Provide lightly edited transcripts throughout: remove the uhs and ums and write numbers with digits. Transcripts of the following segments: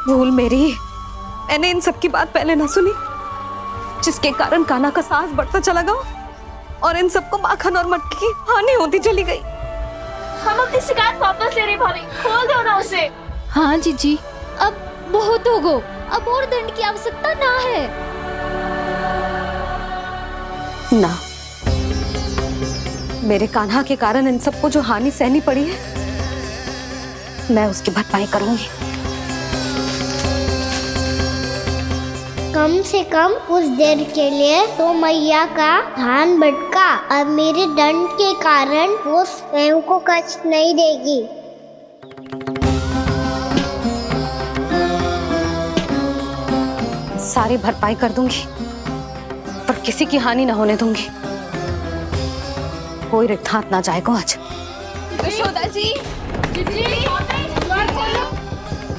भूल मेरी, मैंने इन सब की बात पहले ना सुनी, जिसके कारण कान्हा का साहस बढ़ता चला गया और इन सबको माखन और मटकी की हानि होती चली गई। हम अपनी शिकायत वापस ले रहे भाभी, खोल दो ना उसे। हाँ जीजी, अब बहुत हो गो, अब और दंड की आवश्यकता ना है। ना, मेरे कान्हा के कारण इन सबको जो हानि सहनी पड़ी है, मैं उसकी भरपाई करूंगी। कम से कम कुछ देर के लिए तो मैया का ध्यान भटका और मेरे दंड के कारण वो स्वयं को कष्ट नहीं देगी। सारी भरपाई कर दूंगी, पर किसी की हानि ना होने दूंगी। कोई रिक्त हाथ ना जाएगा आज। जशोदा जी,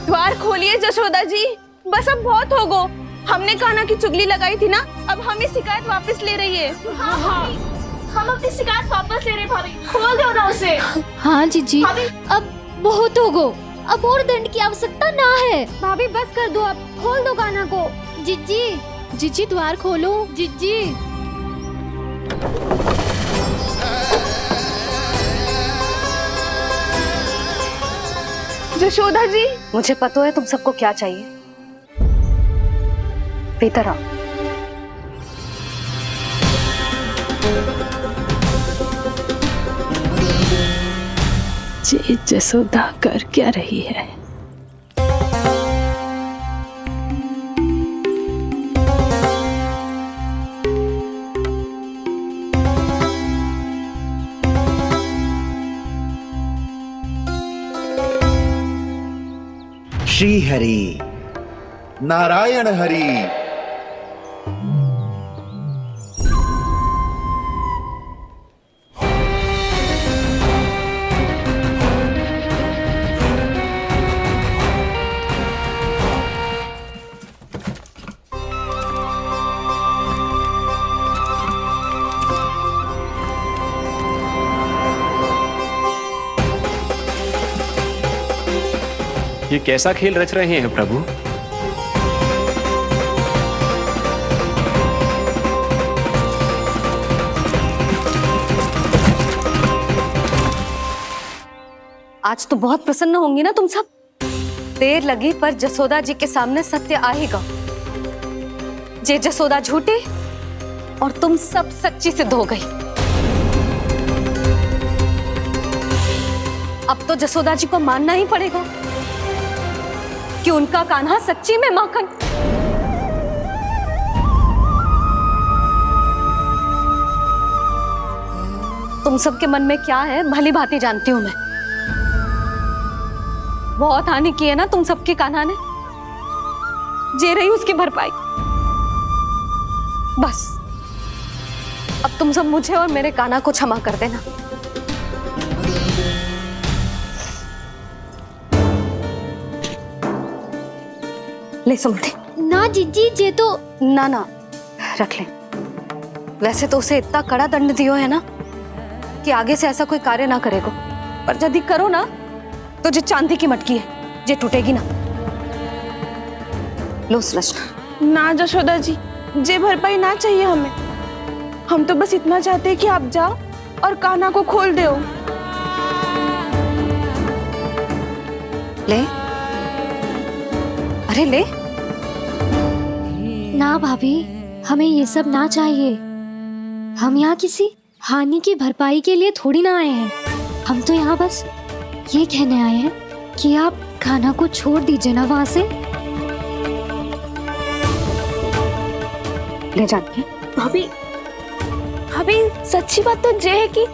द्वार खोलिए जशोदा जी, बस अब बहुत हो गो। हमने कान्हा की चुगली लगाई थी ना, अब हमें शिकायत वापस ले रही है। हाँ, हम अपनी शिकायत वापस ले रहे भाभी, खोल दो ना उसे। हाँ जीजी, अब बहुत हो गो, अब और दंड की आवश्यकता ना है। भाभी बस कर दो, अब खोल दो कान्हा को। जीजी, जीजी द्वार खोलो, जीजी। जशोदा जी, मुझे पता है तुम सबको क्या चाहिए। भीतर आओ। जी जसोदा कर क्या रही है? श्री हरि नारायण हरि। ये कैसा खेल रच रहे हैं प्रभु? आज तो बहुत प्रसन्न होंगी ना तुम सब। देर लगी पर जसोदा जी के सामने सत्य आएगा। जे जसोदा झूठी और तुम सब सच्ची सिद्ध हो गई। अब तो जसोदा जी को मानना ही पड़ेगा कि उनका कान्हा सच्ची में माखन। तुम सबके मन में क्या है भली भांति जानती हूं मैं। बहुत हानि की है ना तुम सबके कान्हा ने, जे रही उसकी भरपाई। बस अब तुम सब मुझे और मेरे कान्हा को क्षमा कर देना। ले सुमति। ना जीजी, जे तो ना रख ले। वैसे तो उसे इतना कड़ा दंड दियो है ना कि आगे से ऐसा कोई कार्य ना करेगा, पर यदि करो ना तो जो चांदी की मटकी है जे टूटेगी ना। लो सुलक्षणा। ना जशोदा जी, जे भरपाई ना चाहिए हमें। हम तो बस इतना चाहते हैं कि आप जाओ और कान्हा को खोल दो। ले, अरे ले। ना भाभी, हमें ये सब ना चाहिए। हम यहाँ किसी हानि की भरपाई के लिए थोड़ी ना आए हैं। हम तो यहाँ बस ये कहने आए हैं कि आप कान्हा को छोड़ दीजिए ना वहां से। ले जाइए। भाभी, भाभी सच्ची बात तो ये है कि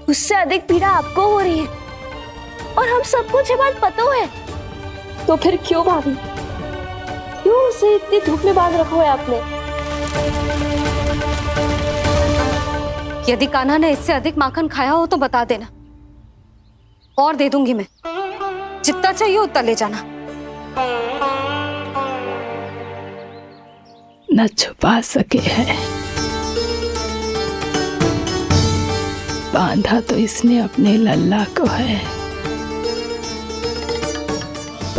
उससे अधिक पीड़ा आपको हो रही है और हम सबको ये बात पता है। तो फिर क्यों भाभी, क्यों उसे इतनी धूप में बांध रखा है आपने? यदि कान्हा ने इससे अधिक माखन खाया हो तो बता देना, और दे दूंगी मैं। जितना चाहिए उतना ले जाना। न छुपा सके है, बांधा तो इसने अपने लल्ला को है,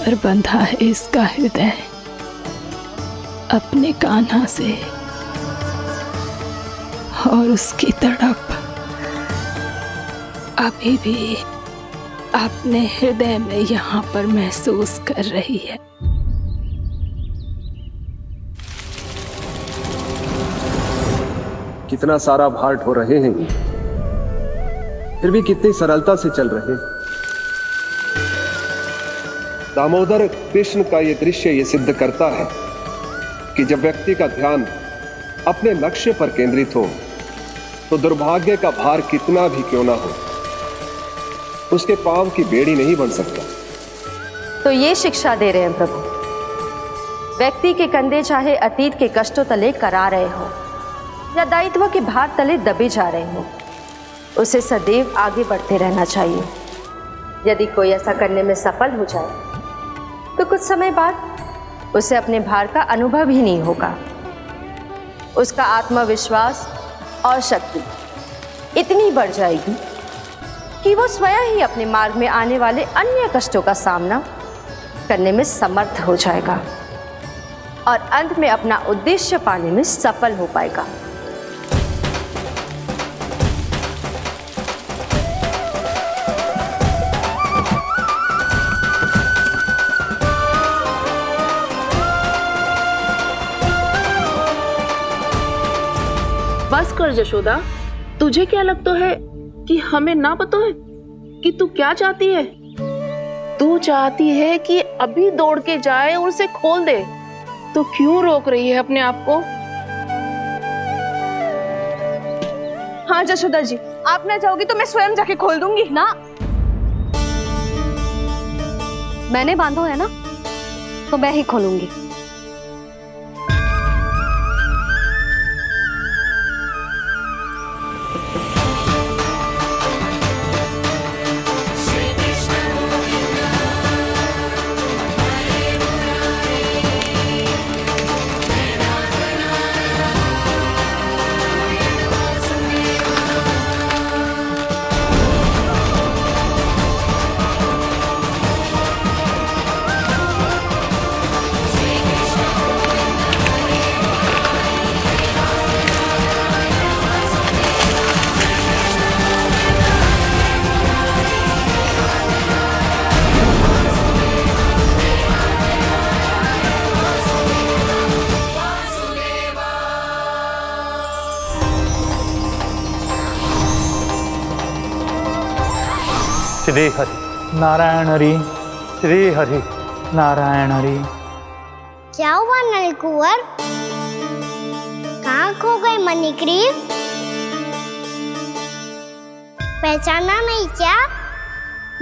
पर बंधा है इसका हृदय अपने कान्हा से, और उसकी तड़प अभी भी अपने हृदय में यहाँ पर महसूस कर रही है। कितना सारा भार ढो रहे हैं, फिर भी कितनी सरलता से चल रहे हैं। दामोदर कृष्ण का यह दृश्य ये सिद्ध करता है कि जब व्यक्ति का ध्यान अपने लक्ष्य पर केंद्रित हो तो दुर्भाग्य का भार कितना भी क्यों ना हो, उसके पांव की बेड़ी नहीं बन सकता। तो ये शिक्षा दे रहे हैं प्रभु, व्यक्ति के कंधे चाहे अतीत के कष्टों तले करा रहे हो या दायित्व के भार तले दबे जा रहे हो, उसे सदैव आगे बढ़ते रहना चाहिए। यदि कोई ऐसा करने में सफल हो जाए तो कुछ समय बाद उसे अपने भार का अनुभव ही नहीं होगा। उसका आत्मविश्वास और शक्ति इतनी बढ़ जाएगी कि वो स्वयं ही अपने मार्ग में आने वाले अन्य कष्टों का सामना करने में समर्थ हो जाएगा और अंत में अपना उद्देश्य पाने में सफल हो पाएगा। बस कर यशोदा, तुझे क्या लगता है कि हमें ना पता है कि तू क्या चाहती है? तू चाहती है कि अभी दौड़ के जाए और उसे खोल दे, तो क्यों रोक रही है अपने आप को? हाँ यशोदा जी, आप ना जाओगी तो मैं स्वयं जाके खोल दूंगी ना। मैंने बांधो है ना, तो मैं ही खोलूंगी। श्री हरि नारायण हरि, श्री हरि नारायण हरि। क्या हुआ नलकुंवर? कहाँ खो गए मणिग्रीव? पहचाना नहीं क्या?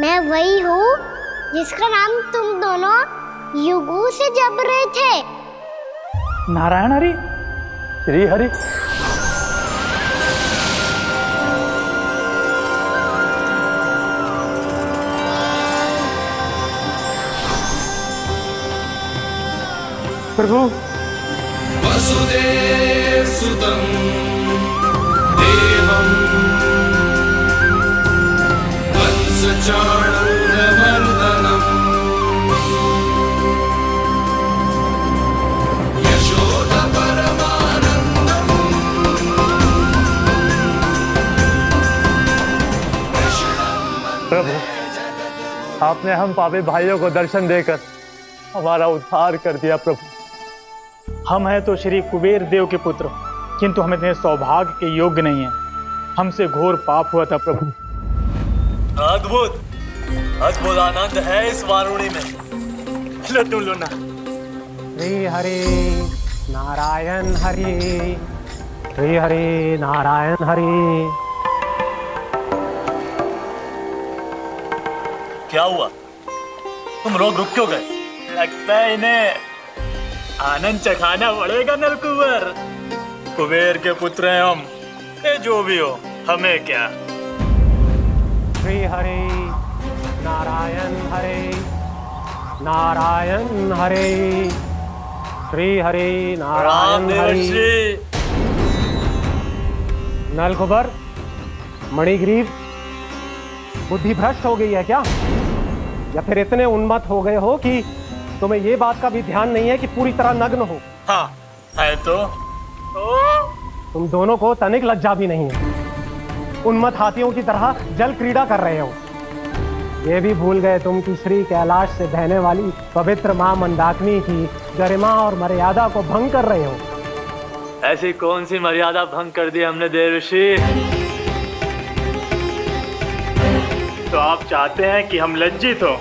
मैं वही हूँ जिसका नाम तुम दोनों युगों से जप रहे थे। नारायण हरि, श्री हरि। प्रभु वसुदेव सुतं देवं वत्सचाणूरमर्दनम् यशोदा परमानन्दम् प्रभु, आपने हम पापी भाइयों को दर्शन देकर हमारा उद्धार कर दिया। प्रभु, हम हैं तो श्री कुबेर देव के पुत्र, किंतु हम इतने सौभाग्य के योग्य नहीं हैं। हमसे घोर पाप हुआ था प्रभु। अद्भुत अद्भुत आनंद है इस वारुणी में। लो तुम लो ना। श्री हरि नारायण हरि, श्री हरि नारायण हरि। क्या हुआ? तुम रोग रुक क्यों गए? लगता है इन्हें आनंद चखाना पड़ेगा नलकुंवर। कुबेर के पुत्र हैं हम, ये जो भी हो हमें क्या। श्री हरि नारायण हरि, नारायण हरि, श्री हरि नारायण हरि। नलकुबर, मणिग्रीव, बुद्धि भ्रष्ट हो गई है क्या? या फिर इतने उन्मत्त हो गए हो कि तुम्हें ये बात का भी ध्यान नहीं है कि पूरी तरह नग्न हो। हाँ है तो तुम दोनों को तनिक लज्जा भी नहीं है। उन्मत्त हाथियों की तरह जल क्रीड़ा कर रहे हो। ये भी भूल गए तुम कि श्री कैलाश से बहने वाली पवित्र मां मंदाकिनी की गरिमा और मर्यादा को भंग कर रहे हो। ऐसी कौन सी मर्यादा भंग कर दी हमने देवर्षि? तो आप चाहते हैं कि हम लज्जित हो,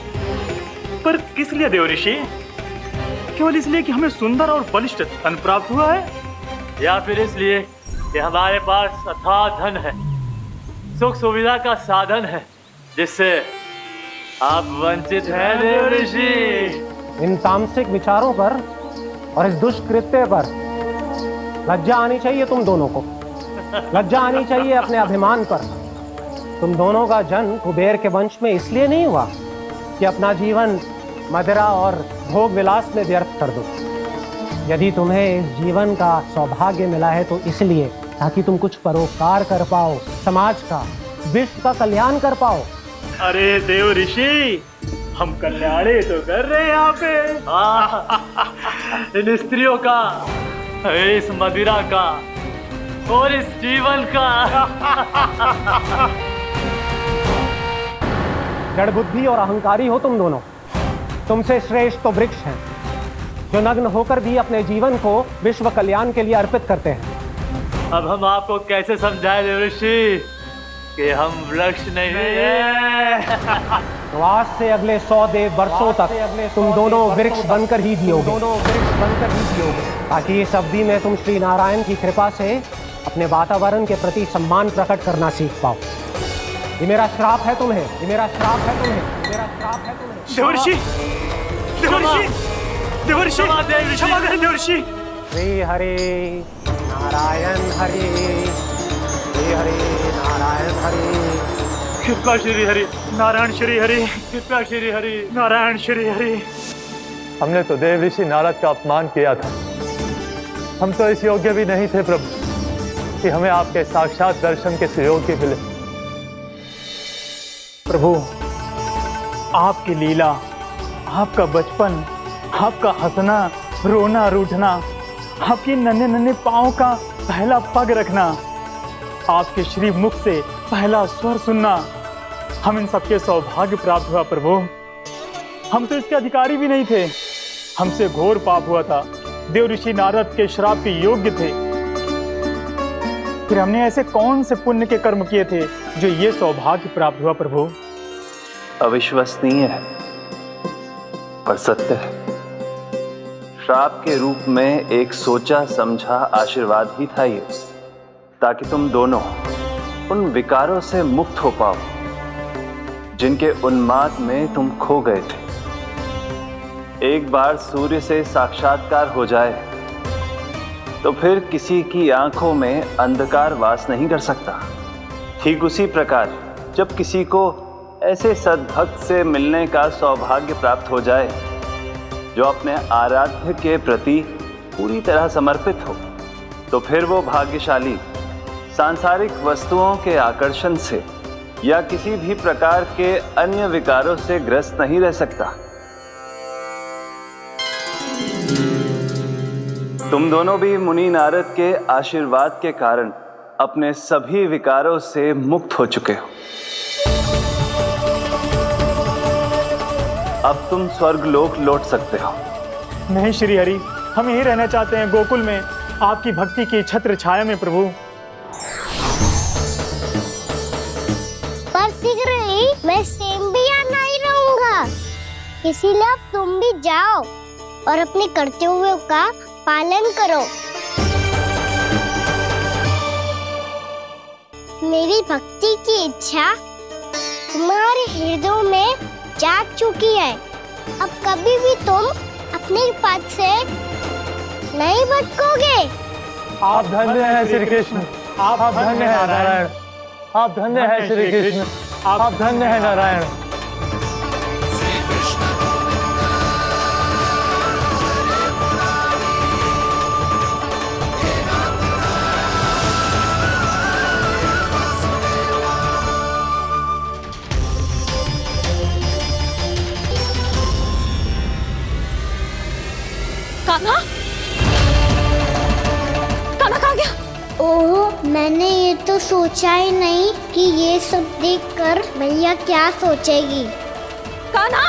पर किस लिए देवर्षि? केवल इसलिए कि हमें सुंदर और बलिष्ठ धन प्राप्त हुआ है, या फिर इसलिए कि हमारे पास अथाह धन है, सुख सुविधा का साधन है, जिससे आप वंचित हैं देवर्षि? इन तामसिक विचारों पर और इस दुष्कृत्य पर लज्जा आनी चाहिए तुम दोनों को। लज्जा आनी चाहिए अपने अभिमान पर। तुम दोनों का जन्म कुबेर के वंश में इसलिए नहीं हुआ कि अपना जीवन मदिरा और भोग विलास में व्यर्थ कर दो। यदि तुम्हें इस जीवन का सौभाग्य मिला है तो इसलिए ताकि तुम कुछ परोपकार कर पाओ, समाज का, विश्व का कल्याण कर पाओ। अरे देव ऋषि, हम कल्याणी तो कर रहे हैं यहाँ पे। इन स्त्रियों का, इस मदिरा का और इस जीवन का। जड़ बुद्धि और अहंकारी हो तुम दोनों। तुमसे श्रेष्ठ तो वृक्ष हैं जो नग्न होकर भी अपने जीवन को विश्व कल्याण के लिए अर्पित करते हैं। अब हम आपको कैसे समझाएं देवर्षि कि हम वृक्ष नहीं हैं? तो आज से अगले 100 देव वर्षों तक तुम दोनों वृक्ष बनकर ही जियोगे। ताकि इस अवधि में तुम श्री नारायण की कृपा से अपने वातावरण के प्रति सम्मान प्रकट करना सीख पाओ। ये मेरा श्राप है तुम्हें, ये मेरा श्राप है तुम्हें, मेरा श्राप है तुम्हें। देवर्षि, देवर्षि, देवर्षि, क्षमा करें देवर्षि। श्री हरि नारायण हरि, श्री हरि नारायण हरि। कृपा श्री हरि नारायण श्री हरि, कृपा श्री हरि नारायण श्री हरि। हमने तो देव ऋषि नारद का अपमान किया था। हम तो इस योग्य भी नहीं थे प्रभु कि हमें आपके साक्षात दर्शन के सुयोग्य मिले। प्रभु, आपकी लीला, आपका बचपन, आपका हंसना, रोना, रूठना, आपके नन्हे नन्हे पाँव का पहला पग रखना, आपके श्री मुख से पहला स्वर सुनना, हम इन सबके सौभाग्य प्राप्त हुआ प्रभु। हम तो इसके अधिकारी भी नहीं थे। हमसे घोर पाप हुआ था, देव ऋषि नारद के श्राप के योग्य थे। फिर हमने ऐसे कौन से पुण्य के कर्म किए थे जो ये सौभाग्य प्राप्त हुआ प्रभु? अविश्वसनीय है पर सत्य है। श्राप के रूप में एक सोचा समझा आशीर्वाद ही था ये, ताकि तुम दोनों उन विकारों से मुक्त हो पाओ जिनके उन्माद में तुम खो गए थे। एक बार सूर्य से साक्षात्कार हो जाए तो फिर किसी की आंखों में अंधकार वास नहीं कर सकता। ठीक उसी प्रकार जब किसी को ऐसे सद्भक्त से मिलने का सौभाग्य प्राप्त हो जाए जो अपने आराध्य के प्रति पूरी तरह समर्पित हो, तो फिर वो भाग्यशाली सांसारिक वस्तुओं के आकर्षण से या किसी भी प्रकार के अन्य विकारों से ग्रस्त नहीं रह सकता। तुम दोनों भी मुनि नारद के आशीर्वाद के कारण अपने सभी विकारों से मुक्त हो चुके हो। अब तुम स्वर्गलोक लौट सकते हो। नहीं श्री हरि, हम यहीं रहना चाहते हैं, गोकुल में, आपकी भक्ति की छत्र छाया में प्रभु। पर शीघ्र ही मैं सेम्बिया नहीं रहूंगा, इसीलिए अब तुम भी जाओ और अपने कर्तव्यों का पालन करो। मेरी भक्ति की इच्छा तुम्हारे हृदय में जाग चुकी है। अब कभी भी तुम अपने पद से नहीं भटकोगे। आप धन्य हैं श्री कृष्ण, आप धन्य हैं नारायण, आप धन्य हैं श्री कृष्ण, आप धन्य हैं नारायण। कान्हा, कान्हा कहाँ गया? ओह, मैंने ये तो सोचा ही नहीं कि ये सब देखकर मैया क्या सोचेगी। कान्हा,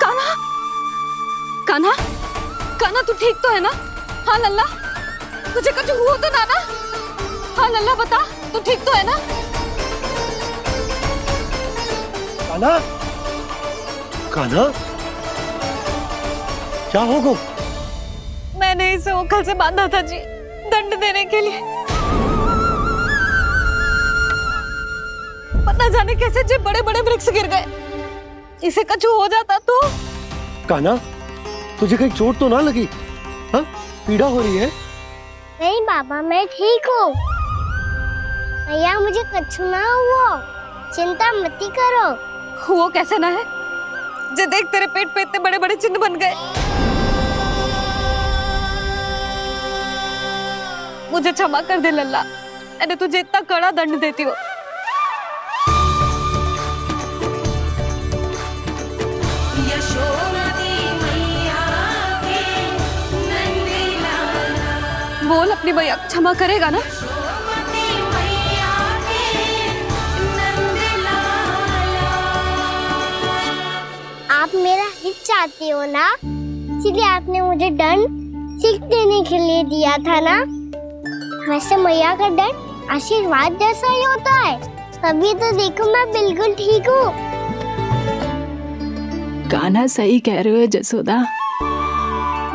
कान्हा, कान्हा, कान्हा तू ठीक तो है ना? हाँ लल्ला, तुझे कुछ हुआ तो ना? हाँ लल्ला बता, तू ठीक तो है ना? कान्हा, कान्हा, क्या होगा? मैंने इसे ओखल से बांधा था जी, दंड देने के लिए। पता जाने कैसे जी बड़े बड़े वृक्ष गिर गए। इसे कुछ हो जाता तो? कान्हा, तुझे कहीं चोट तो ना लगी? हाँ, पीड़ा हो रही है? नहीं बाबा, मैं ठीक हूँ। भैया मुझे कुछ ना हुआ, चिंता मत करो। वो कैसे ना है? जे देख तेरे पेट पे इतने बड़े बड़े चिन्ह बन गए। मुझे क्षमा कर दे लल्ला, मैंने तुझे इतना कड़ा दंड देती हूँ। बोल अपनी भैया क्षमा करेगा ना? आप मेरा हित चाहते हो ना, इसलिए आपने मुझे दंड सीख देने के लिए दिया था ना। वैसे मैया का दंड आशीर्वाद जैसा ही होता है, तभी तो देखो मैं बिल्कुल ठीक हूँ। कान्हा सही कह रहे हो जसोदा,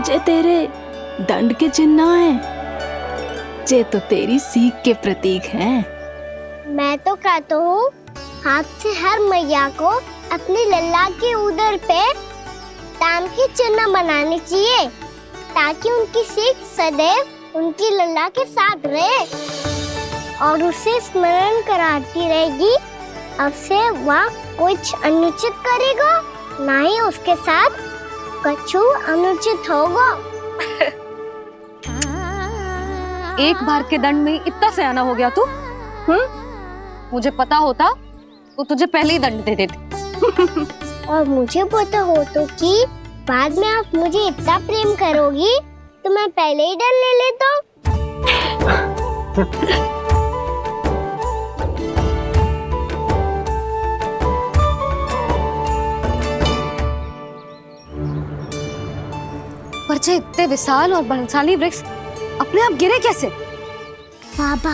जे तेरे दंड के चिन्ह ना है, जे तो तेरी सीख के प्रतीक हैं। मैं तो कहता हूँ हाथ से हर मैया को अपनी लल्ला के उदर पे ताम के चिन्ह बनाने चाहिए, ताकि उनकी सीख सदैव उनकी लल्ला के साथ रहे और उसे स्मरण कराती रहेगी। अब से वह कुछ अनुचित करेगा, ना ही उसके साथ कछु अनुचित होगा। एक बार के दंड में इतना सयाना हो गया तू? मुझे पता होता तो तुझे पहले ही दंड दे देती। और मुझे पता हो तो कि बाद में आप मुझे इतना प्रेम करोगी तो मैं पहले ही दंड ले लेता हूँ। पर जे इतने विशाल और बलशाली वृक्ष अपने आप गिरे कैसे? बाबा,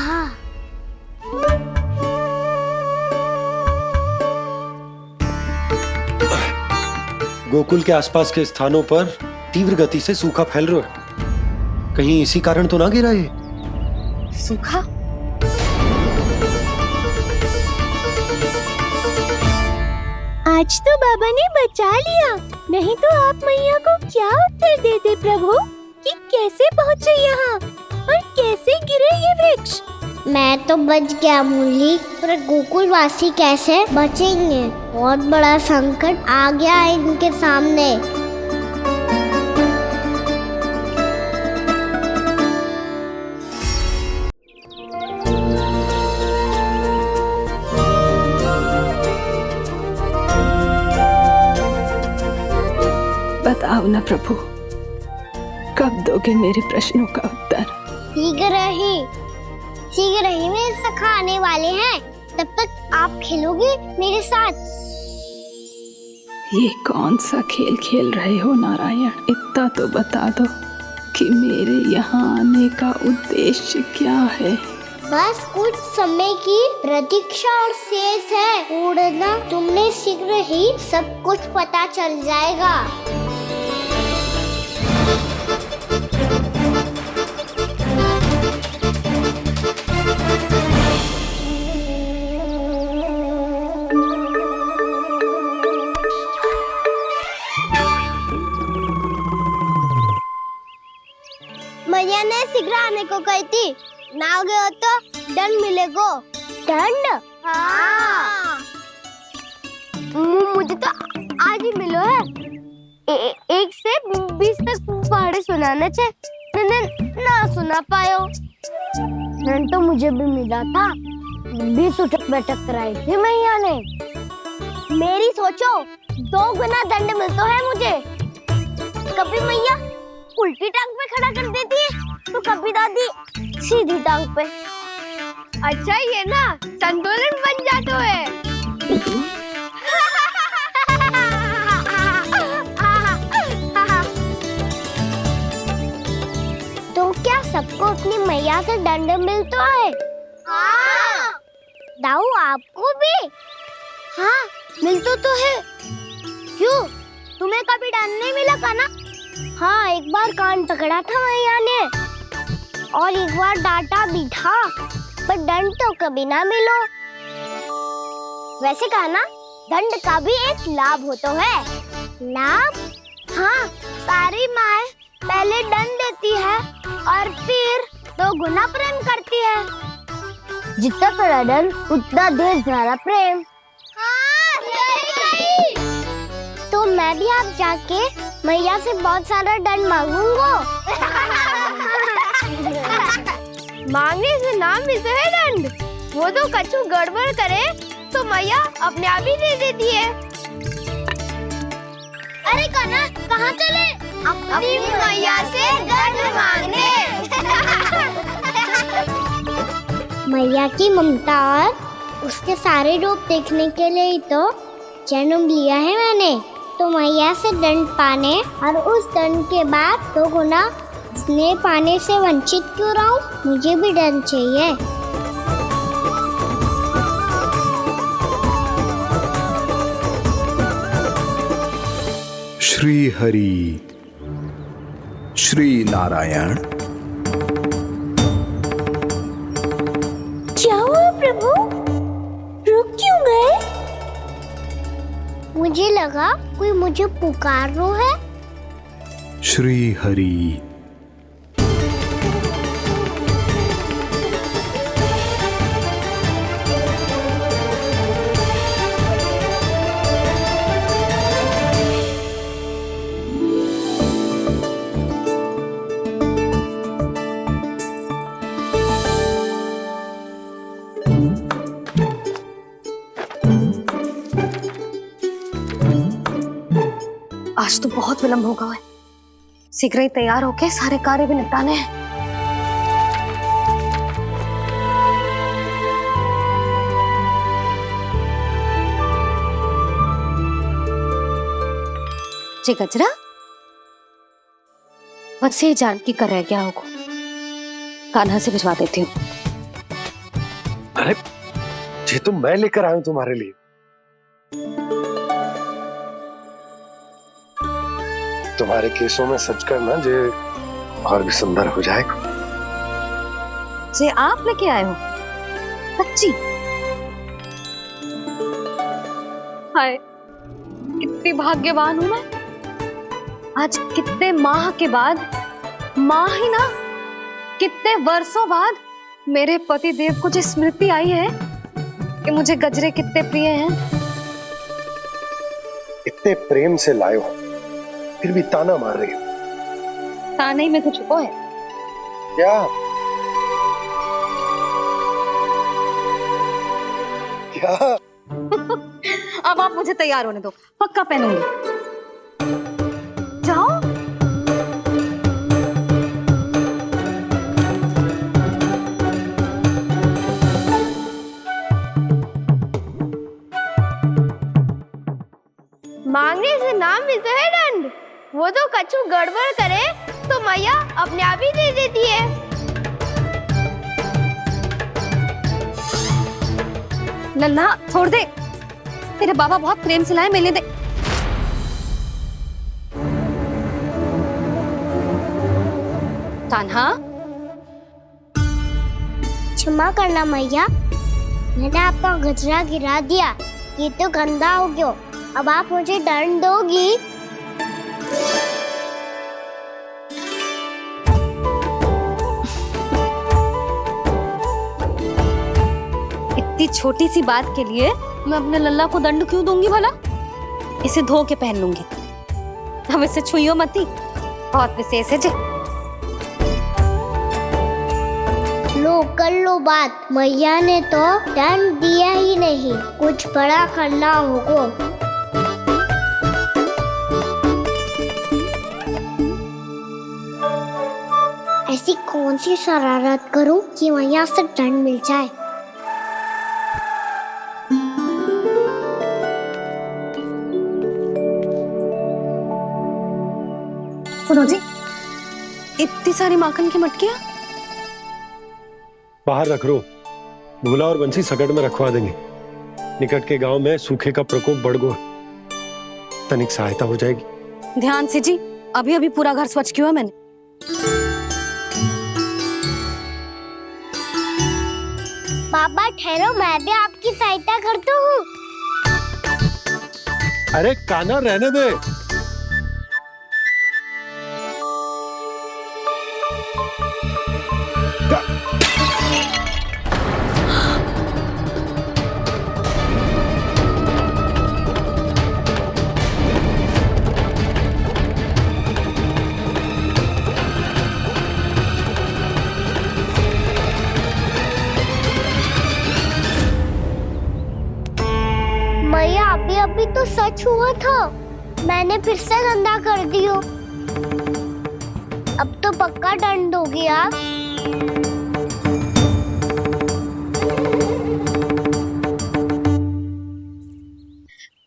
गोकुल के आसपास के स्थानों पर तीव्र गति से सूखा फैल रहा है। कहीं इसी कारण तो ना गिरा ये? सूखा? आज तो बाबा ने बचा लिया, नहीं तो आप मैया को क्या उत्तर देते प्रभु कि कैसे पहुँचे यहाँ और कैसे गिरे ये वृक्ष? मैं तो बच गया मुरली, पर गोकुल वासी कैसे बचेंगे? बहुत बड़ा संकट आ गया है इनके सामने। बताओ ना प्रभु, कब दोगे मेरे प्रश्नों का उत्तर? शीघ्र ही मेरे सखा आने वाले हैं, तब तक आप खेलोगे मेरे साथ। ये कौन सा खेल खेल रहे हो नारायण? इतना तो बता दो कि मेरे यहाँ आने का उद्देश्य क्या है? बस कुछ समय की प्रतीक्षा और शेष है। उड़ना तुमने शीघ्र ही सब कुछ पता चल जाएगा। मैया ने शीघ्र आने को कही थी, ना आ गए हो तो दंड मिलेगा। दंड? हाँ। मुझे तो आज ही मिलो है। 1 से 20 तक पहाड़े सुनाने थे, ना सुना पायो। दंड तो मुझे भी मिला था, 20 उठक बैठक कराई थी मैया ने। मेरी सोचो, 2 गुना दंड मिलता है मुझे। कभी मैया उल्टी टांग पे खड़ा कर देती है तो कभी दादी सीधी टांग पे। अच्छा ये ना संतुलन बन जाता है। तो क्या सबको अपनी मैया से दंड मिलता है? हाँ। दाऊ आपको भी? हाँ मिलता तो है। क्यों, तुम्हें कभी दंड नहीं मिला का ना? हाँ, एक बार कान पकड़ा था मैया ने और एक बार डांटा भी था, पर दंड तो कभी ना मिलो। वैसे कहा ना, दंड का भी एक लाभ होता है। लाभ? हाँ, सारी माँ पहले दंड देती है और फिर 2 गुना प्रेम करती है। जितना बड़ा दंड उतना ढेर सारा प्रेम। हाँ, सही। तो मैं भी आप जाके मैया से बहुत सारा दंड मांगूंगा। मांगने से ना मिलता है दंड। वो तो कछु गड़बड़ करे तो मैया अपने आप ही दे देती है। अरे कना, कहाँ चले? अपनी मैया से दंड मांगने। मैया की ममता और उसके सारे रूप देखने के लिए ही तो जन्म लिया है मैंने। तो मैया से दंड पाने और उस दंड के बाद 2 गुना स्नेह पाने से वंचित क्यों रहूं? मुझे भी दंड चाहिए। श्री हरि, श्री नारायण। क्या हुआ प्रभु? रुक क्यों गए? मुझे लगा कोई मुझे पुकार रहा है। श्री हरि। आज तो बहुत विलंब होगा है। शीघ्र ही तैयार होके सारे कार्य भी निपटाने हैं। जी गजरा, बस ये जानकी कर रह गया होगा, कान्हा से भिजवा देती हूँ। अरे ये तो मैं लेकर आया हूं तुम्हारे लिए। तुम्हारे केसों में सच करना जे और भी सुंदर हो जाएगा। जे आप लेके आए हो? सच्ची? हाय, कितनी भाग्यवान हूं मैं। आज कितने माह के बाद, माह ही ना, कितने वर्षों बाद मेरे पति देव को जो स्मृति आई है कि मुझे गजरे कितने प्रिय हैं। इतने प्रेम से लाए हो, फिर भी ताना मार रही हो। ताने में कुछ छुपो है क्या? क्या? अब आप मुझे तैयार होने दो, पक्का पहनूंगी। जाओ। मांगने से ना मिलता है दंड। वो तो कछु गड़बड़ करे तो मैया अपने आप ही दे देती है। नन्हा छोड़ दे, तेरे बाबा बहुत प्रेम से लाए, मिलने दे। कान्हा, क्षमा करना मैया, मैंने आपका गजरा गिरा दिया। ये तो गंदा हो गया। अब आप मुझे दंड दोगी? इतनी छोटी सी बात के लिए मैं अपने लल्ला को दंड क्यों दूंगी भला? इसे धो के पहन लूंगी। अब इसे छुइयो मती, बहुत विशेष है जी। लो कर लो बात, मैया ने तो दंड दिया ही नहीं, कुछ बड़ा करना होगा। कौन सी शरारत करूं कि मैया से दंड मिल जाए। सुनो जी, इतनी सारी माखन की मटकियां बाहर रख रो, भूला और बंसी सकट में रखवा देंगे। निकट के गांव में सूखे का प्रकोप बढ़ गया, तनिक सहायता हो जाएगी। ध्यान से जी, अभी अभी पूरा घर स्वच्छ किया है मैंने। पापा ठहरो, मैं भी आपकी सहायता करता हूँ। अरे कान्हा रहने दे। मैया अभी अभी तो सच हुआ था, मैंने फिर से गंदा कर दियो। अब तो पक्का दंड दोगी आप।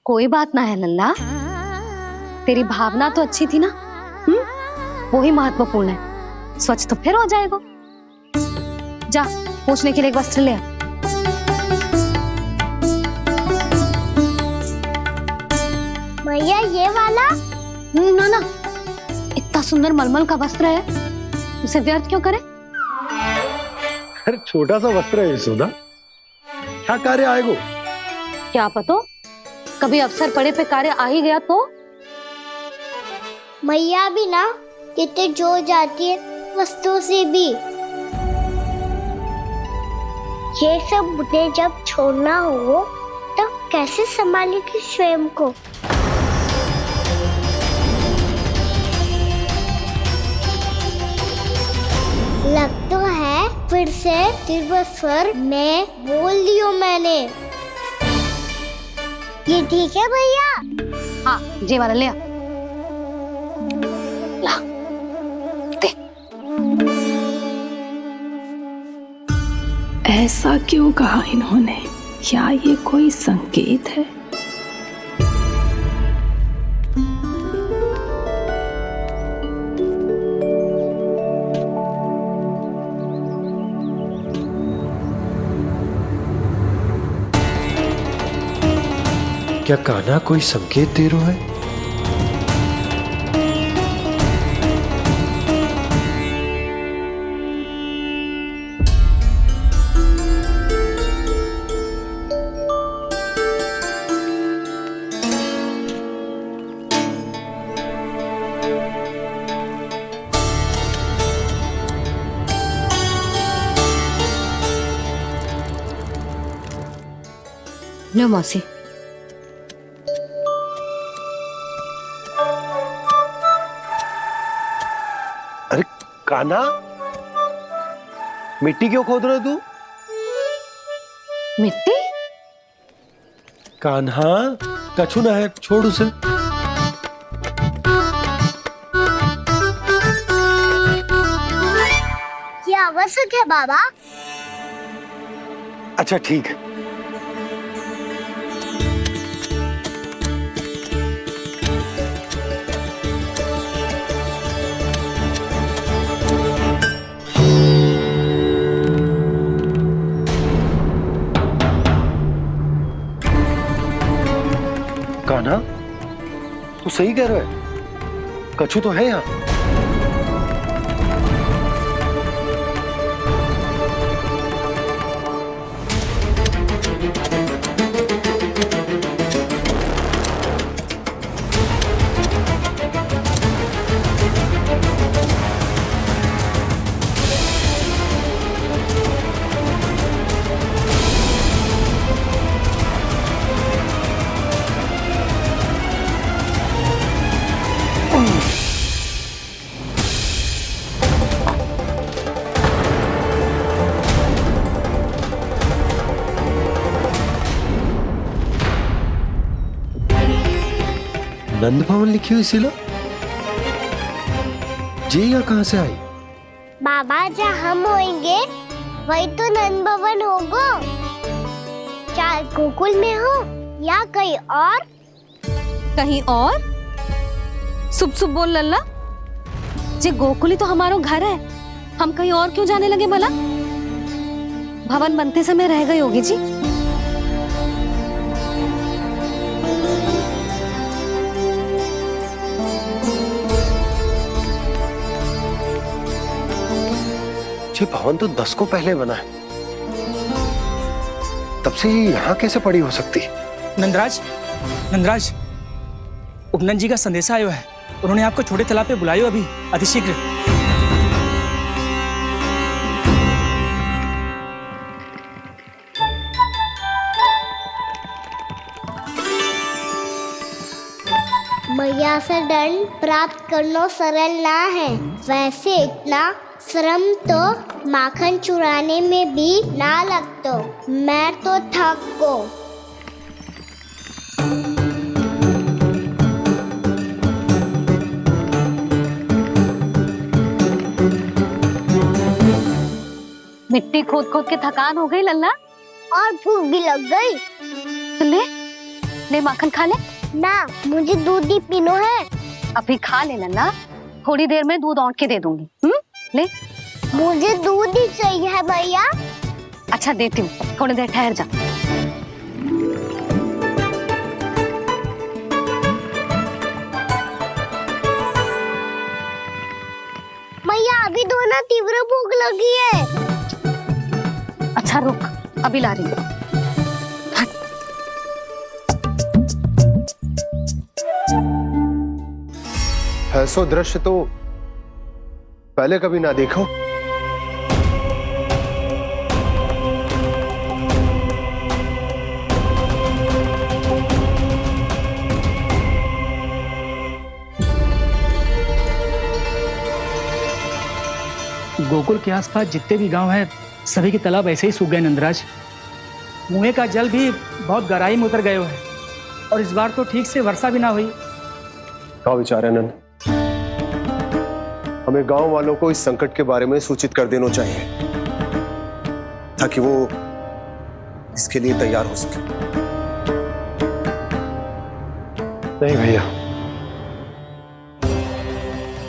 कोई बात ना है नल्ला, तेरी भावना तो अच्छी थी ना, वही महत्वपूर्ण है। स्वच्छ तो फिर हो जाएगा। जा, पूछने के लिए एक वस्त्र ले आ। भैया ये वाला? ना ना, इतना सुंदर मलमल का वस्त्र है, उसे व्यर्थ क्यों करे? अरे छोटा सा वस्त्र है यशोदा, क्या कार्य आएगा? क्या पता, कभी अवसर पड़े पे कार्य आ ही गया तो। मैया भी ना कितने जो जाती है वस्तुओं से भी। ये सब मुझे जब छोड़ना हो तो कैसे संभालेगी स्वयं को? लग तो है फिर से तिरस्वर में बोल दियो मैंने। ये ठीक है भैया? हाँ, ये वाला ले आ। ला, दे। ऐसा क्यों कहा इन्होंने? क्या ये कोई संकेत है? क्या कान्हा कोई संकेत दे रहा है? लो मौसी। अरे कान्हा, मिट्टी क्यों खोद रहा तू? मिट्टी? कान्हा, कछु ना है, छोड़ उसे। ये आवश्यक है बाबा। अच्छा ठीक है। कान्हा, तू सही कह रहा है, कछु तो है यहाँ। नंद भवन लिखी हुई शिला, जी यहाँ कहां से आई? बाबा जहाँ हम होंगे वही तो नंद भवन होगा। चाहे गोकुल में हो या कहीं और। कहीं और? सुब सुब बोल लल्ला। जे गोकुली तो हमारो घर है, हम कहीं और क्यों जाने लगे भला? भवन बनते समय रह गई होगी जी। ये भवन तो 10 को पहले बना है, तब से ये यहाँ कैसे पड़ी हो सकती? नंदराज, नंदराज, उपनंद जी का संदेशा आयो है। उन्होंने आपको छोटे तालाब पे बुलायो अभी अतिशीघ्र। मैया से दंड प्राप्त करना सरल ना है। वैसे इतना श्रम तो माखन चुराने में भी ना लगतो। मैं तो थक गो। मिट्टी खोद खोद के थकान हो गई लल्ला, और भूख भी लग गई। तो ले ले माखन खा ले। ना, मुझे दूध ही पीनो है। अभी खा ले लल्ला, थोड़ी देर में दूध औंट के दे दूंगी। ले। मुझे दूध ही चाहिए है भैया। अच्छा देती हूँ, थोड़ी देर ठहर जा। मैया अभी दोनों तीव्र भूख लगी है। अच्छा रुक, अभी ला रही हूँ। ऐसा दृश्य तो पहले कभी ना देखो। गोकुल के आसपास जितने भी गांव हैं, सभी के तालाब ऐसे ही सूख गए नंदराज। मुँह का जल भी बहुत गहराई में उतर गए है, और इस बार तो ठीक से वर्षा भी ना हुई। क्या विचार है नंद? हमें गांव वालों को इस संकट के बारे में सूचित कर देना चाहिए, ताकि वो इसके लिए तैयार हो सके। नहीं भैया,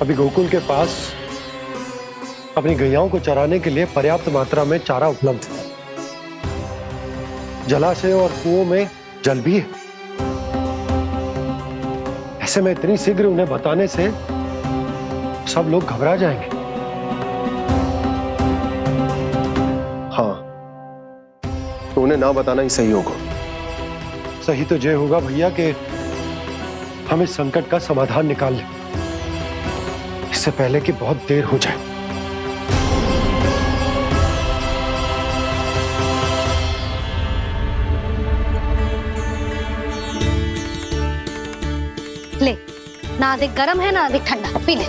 अभी गोकुल के पास अपनी गैयाओं को चराने के लिए पर्याप्त मात्रा में चारा उपलब्ध है। जलाशय और कुओं में जल भी है। ऐसे में इतनी शीघ्र उन्हें बताने से सब लोग घबरा जाएंगे। हाँ, तो उन्हें ना बताना ही सही होगा। सही तो ये होगा भैया कि हम इस संकट का समाधान निकाल लें, इससे पहले कि बहुत देर हो जाए। ले, ना अधिक गर्म है ना अधिक ठंडा, पी ले।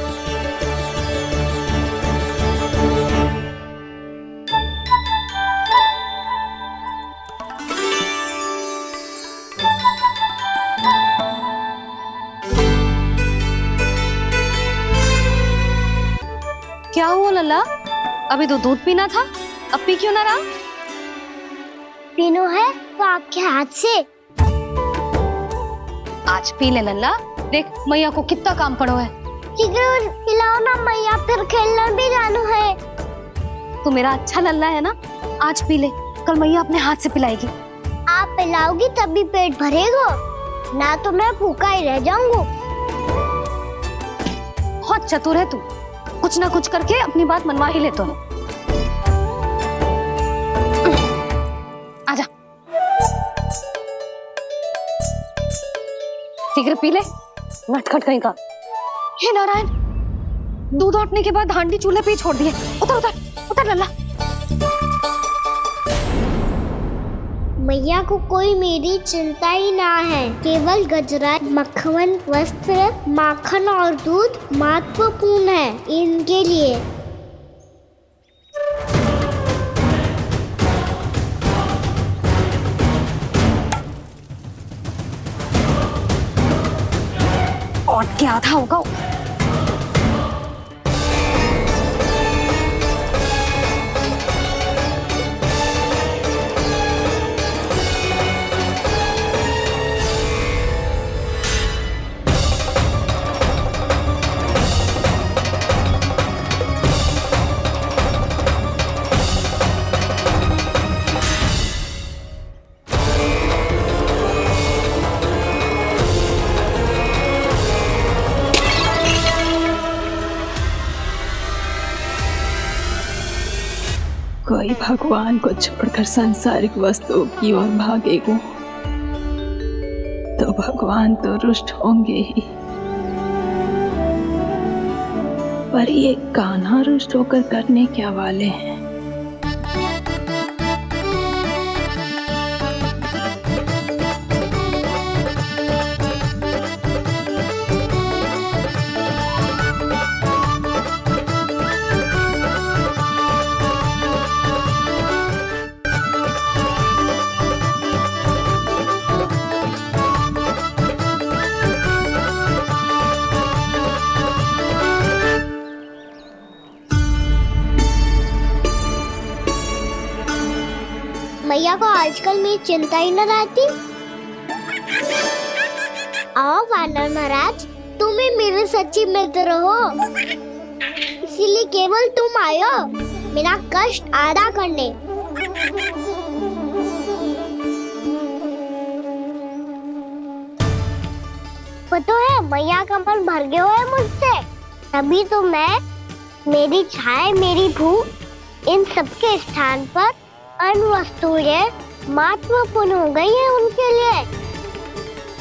क्या हुआ लल्ला? अभी तो दूध पीना था, अब पी क्यों ना रहा? पीनो है तो आपके हाथ से। आज पी ले लल्ला, देख मैया को कितना काम पड़ो है। शीघ्र खिलाओ ना मैया, फिर खेलने भी जाना है। तू मेरा अच्छा लल्ला है ना, आज पी ले, कल मैया अपने हाथ से पिलाएगी। आप पिलाओगी तभी पेट भरेगा, ना तो मैं भूखा ही रह जाऊंगा। बहुत चतुर है तू, कुछ ना कुछ करके अपनी बात मनवा ही लेता है। आजा, शीघ्र पी ले, नटखट कहीं का। हे नारायण, दूध औटने के बाद हांडी चूल्हे पे ही छोड़ दिए। उतर उतर उतर लल्ला। मैया को कोई मेरी चिंता ही ना है। केवल गजरा, मक्खन, वस्त्र, माखन और दूध महत्वपूर्ण है इनके लिए। और क्या था होगा? कोई भगवान को छोड़कर सांसारिक वस्तुओं की ओर भागेगा तो भगवान तो रुष्ट होंगे ही, पर ये कान्हा रुष्ट होकर करने क्या वाले हैं? मैया को आजकल मेरी चिंता ही न रहती। आओ वानर महाराज, तुम ही मेरे सच्ची मित्र हो, इसीलिए केवल तुम आयो मेरा कष्ट आधा करने। पता है मैया का मन भर गया है मुझसे, तभी तो मैं, मेरी छाया, मेरी भूख, इन सबके स्थान पर अन्य वस्तुएं महत्वपूर्ण हो गई है उनके लिए,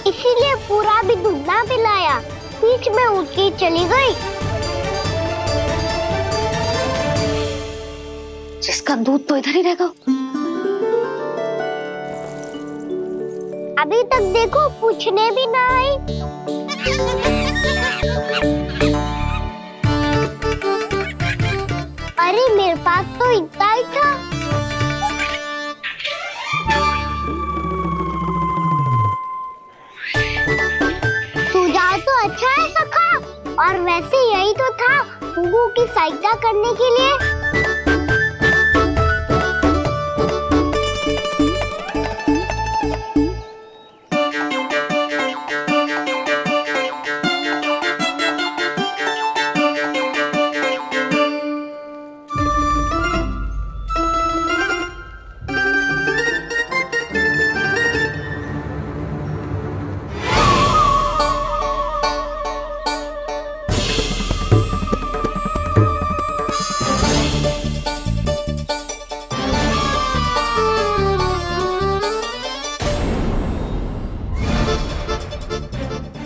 इसीलिए पूरा भी दूध ना पिलाया, बीच में उठ के चली गई। जिसका दूध तो इधर ही रहेगा। अभी तक देखो पूछने भी ना आई। अरे मेरे पास तो इतना ही था। सुझाव तो अच्छा है सखा, और वैसे यही तो था गुगु की सहायता करने के लिए।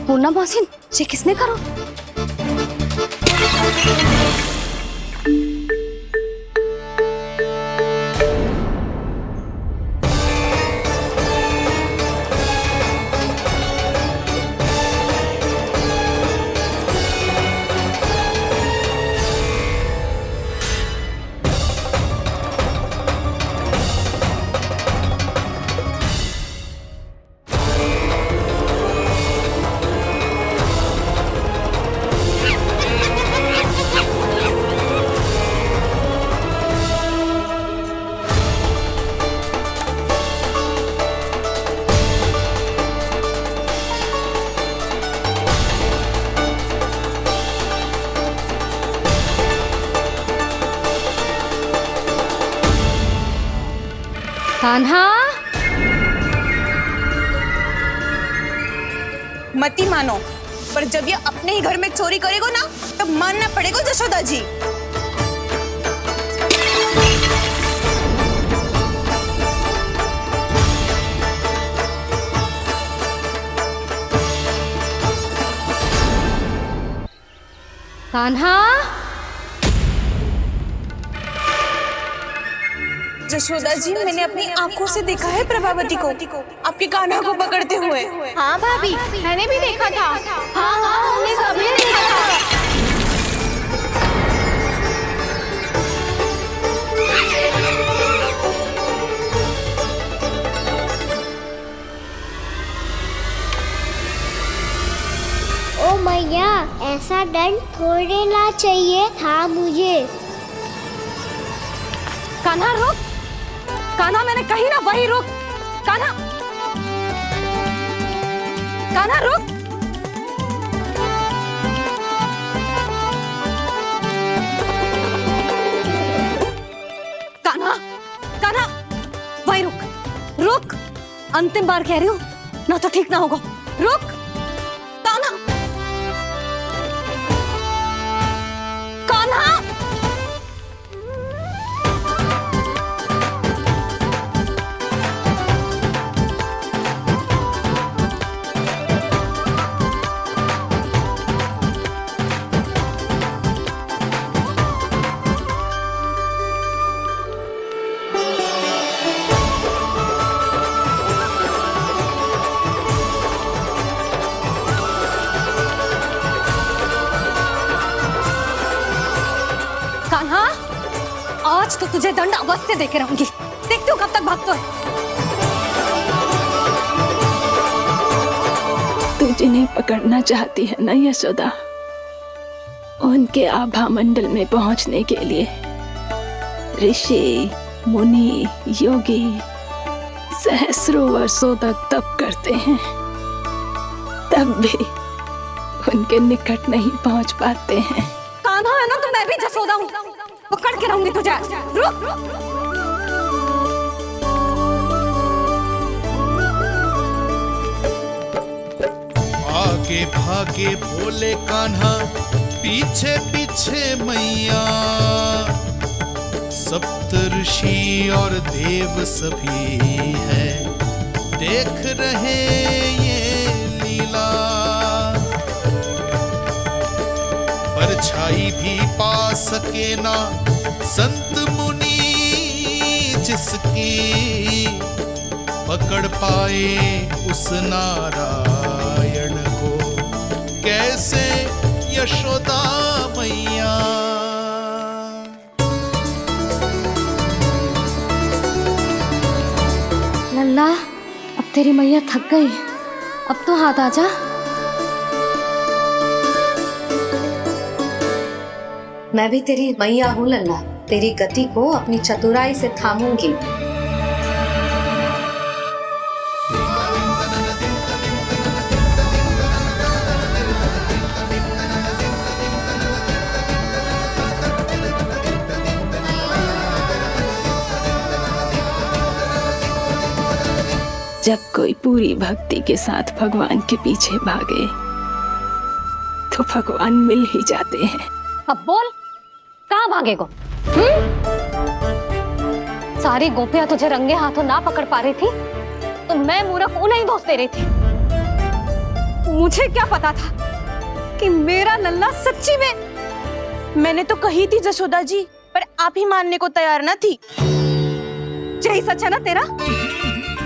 पूर्णा मौसी, ये किसने करो? कान्हा, मत ही मानो, पर जब ये अपने ही घर में चोरी करेगा ना, तब मानना पड़ेगा जशोदा जी। कान्हा, जशोदा जी, मैंने अपनी आंखों से देखा है प्रभावती को आपके कान्हा को पकड़ते हुए। हाँ भाभी, मैंने भी देखा था। हाँ हाँ, हमने सबने देखा था। ओ मैया, ऐसा दंड थोड़े ना चाहिए था मुझे। कान्हा रुक, कान्हा मैंने कही ना वही रुक। कान्हा, कान्हा रुक। कान्हा, कान्हा वही रुक, रुक। अंतिम बार कह रही हूँ, ना तो ठीक ना होगा। रुक कान्हा, कान्हा। तो तुझे दंड अवश्य देके रहूंगी। देखती हूँ कब तक भागता है। तू जिन्हें पकड़ना चाहती है ना यशोदा, उनके आभा मंडल में पहुंचने के लिए ऋषि, मुनि, योगी सहस्रों वर्षों तक तप करते हैं, तब भी उनके निकट नहीं पहुंच पाते हैं। कान्हा है ना, तो मैं भी जसोदा हूँ, पकड़ के रहूंगी तुझे। रुक। आगे भागे भोले कान्हा, पीछे पीछे मैया, सप्त ऋषि और देव सभी हैं, देख रहे ये लीला। परछाई भी पा सके ना संत मुनि जिसकी, पकड़ पाए उस नारायण को कैसे यशोदा मैया। लल्ला, अब तेरी मैया थक गई, अब तो हाथ आजा। मैं भी तेरी मैया हूँ लल्ला, तेरी गति को अपनी चतुराई से थामूंगी। जब कोई पूरी भक्ति के साथ भगवान के पीछे भागे तो भगवान मिल ही जाते हैं। अब बोल, कहाँ भागेगा? सारी गोपियां तुझे रंगे हाथों ना पकड़ पा रही थी तो मैं मूर्ख उन्हें ही दोष दे रही थी। मुझे क्या पता था कि मेरा लल्ला सच्ची में। मैंने तो कही थी जसोदा जी, पर आप ही मानने को तैयार ना थी। यही सच है ना तेरा?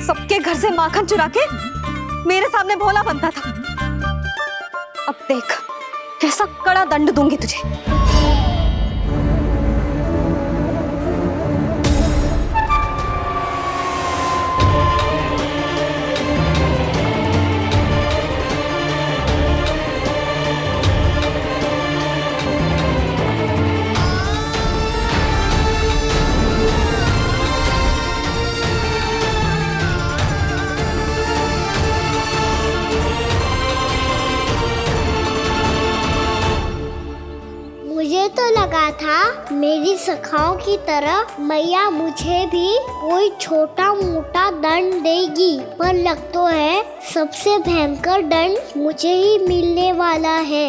सबके घर से माखन चुरा के मेरे सामने भोला बनता था। अब देख कैसा कड़ा दंड दूंगी तुझे। मुझे तो लगा था मेरी सखाओं की तरह मैया मुझे भी कोई छोटा मोटा दंड देगी, पर लग तो है सबसे भयंकर दंड मुझे ही मिलने वाला है।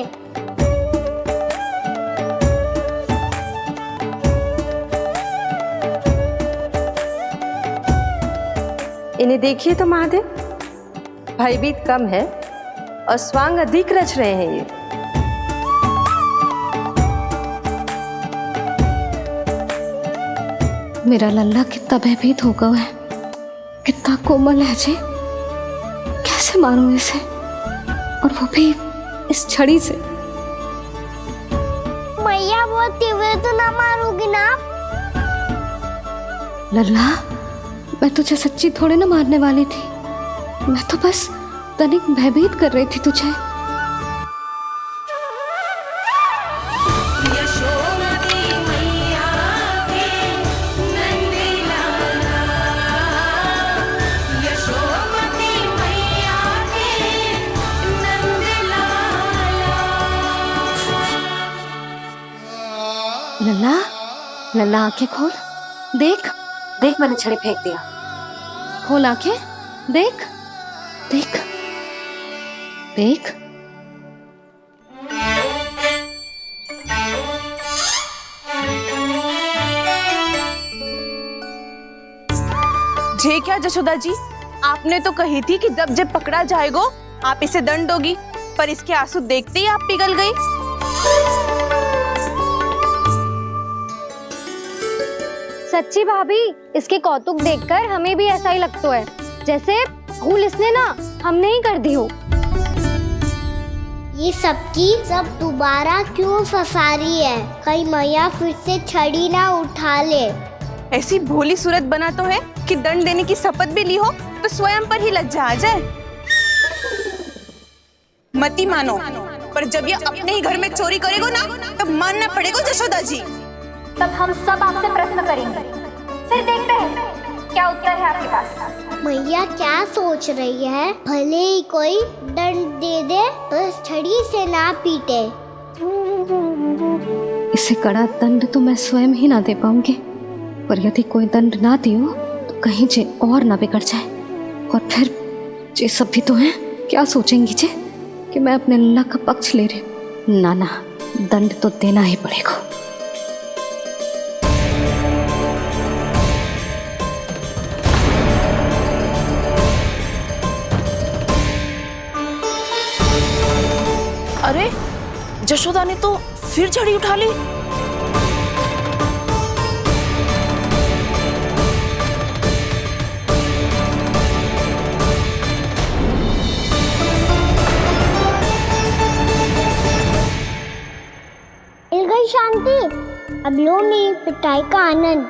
इन्हें देखिए तो महादेव, भयभीत कम है और स्वांग अधिक रच रहे हैं ये। मेरा लल्ला कितना भयभीत होगा है, कितना कोमल है जी। कैसे मारूं इसे, और वो भी इस छड़ी से। मैया बहुत तीव्र तो ना मारोगी ना? लल्ला, मैं तुझे सच्ची थोड़े ना मारने वाली थी, मैं तो बस तनिक भयभीत कर रही थी तुझे। लल्ला, लल्ला आंखें खोल, देख देख मैंने छड़ी फेंक दिया। खोल आंखें, देख देख देख। जे क्या जसोदा जी, आपने तो कही थी कि जब पकड़ा जाएगा आप इसे दंड दोगी, पर इसके आंसू देखते ही आप पिघल गई। सच्ची भाभी, इसके कौतुक देखकर हमें भी ऐसा ही लगता है जैसे भूल इसने ना हमने ही कर दी हो। ये सबकी सब दोबारा क्यों फंसा रही है? कहीं मैया फिर से छड़ी ना उठा ले। ऐसी भोली सूरत बना तो है कि दंड देने की शपथ भी ली हो तो स्वयं पर ही लज्जा आ जाए। मती मानो, पर जब ये अपने ही घर में चोरी करेगो ना तब मानना पड़ेगा जशोदा जी। तब हम सब आपसे प्रश्न करेंगे, फिर देखते हैं क्या उत्तर है आपके पास। मैया क्या सोच रही है? भले ही कोई दंड दे दे तो छड़ी से ना पीटे। इसे कड़ा दंड तो मैं स्वयं ही ना दे पाऊंगी, पर यदि कोई दंड ना दियो तो कहीं जे और ना बिगड़ जाए, और फिर जे सब भी तो हैं क्या सोचेंगी जे कि मैं अपने अल्लाह का पक्ष ले रही हूँ। ना ना, दंड तो देना ही पड़ेगा। अरे जशोदा ने तो फिर छड़ी उठा ली। मिल गई शांति, अब लो मेरी पिटाई का आनंद।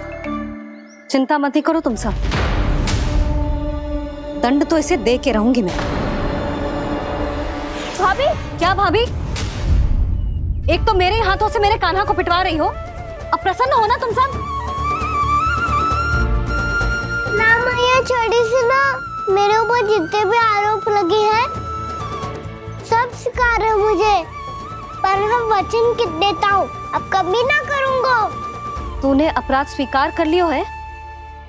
चिंता मत ही करो तुम सब, दंड तो इसे दे के रहूंगी मैं। भाभी? क्या भाभी? एक तो मेरे हाथों से मेरे कान्हा को पिटवा रही हो, अब प्रसन्न हो ना तुम सब? ना मैया, छड़ी से ना मेरे ऊपर जितने भी आरोप लगे हैं सब स्वीकार है मुझे, पर हम वचन कित देता हूँ अब कभी ना करूँगा। तूने अपराध स्वीकार कर लियो है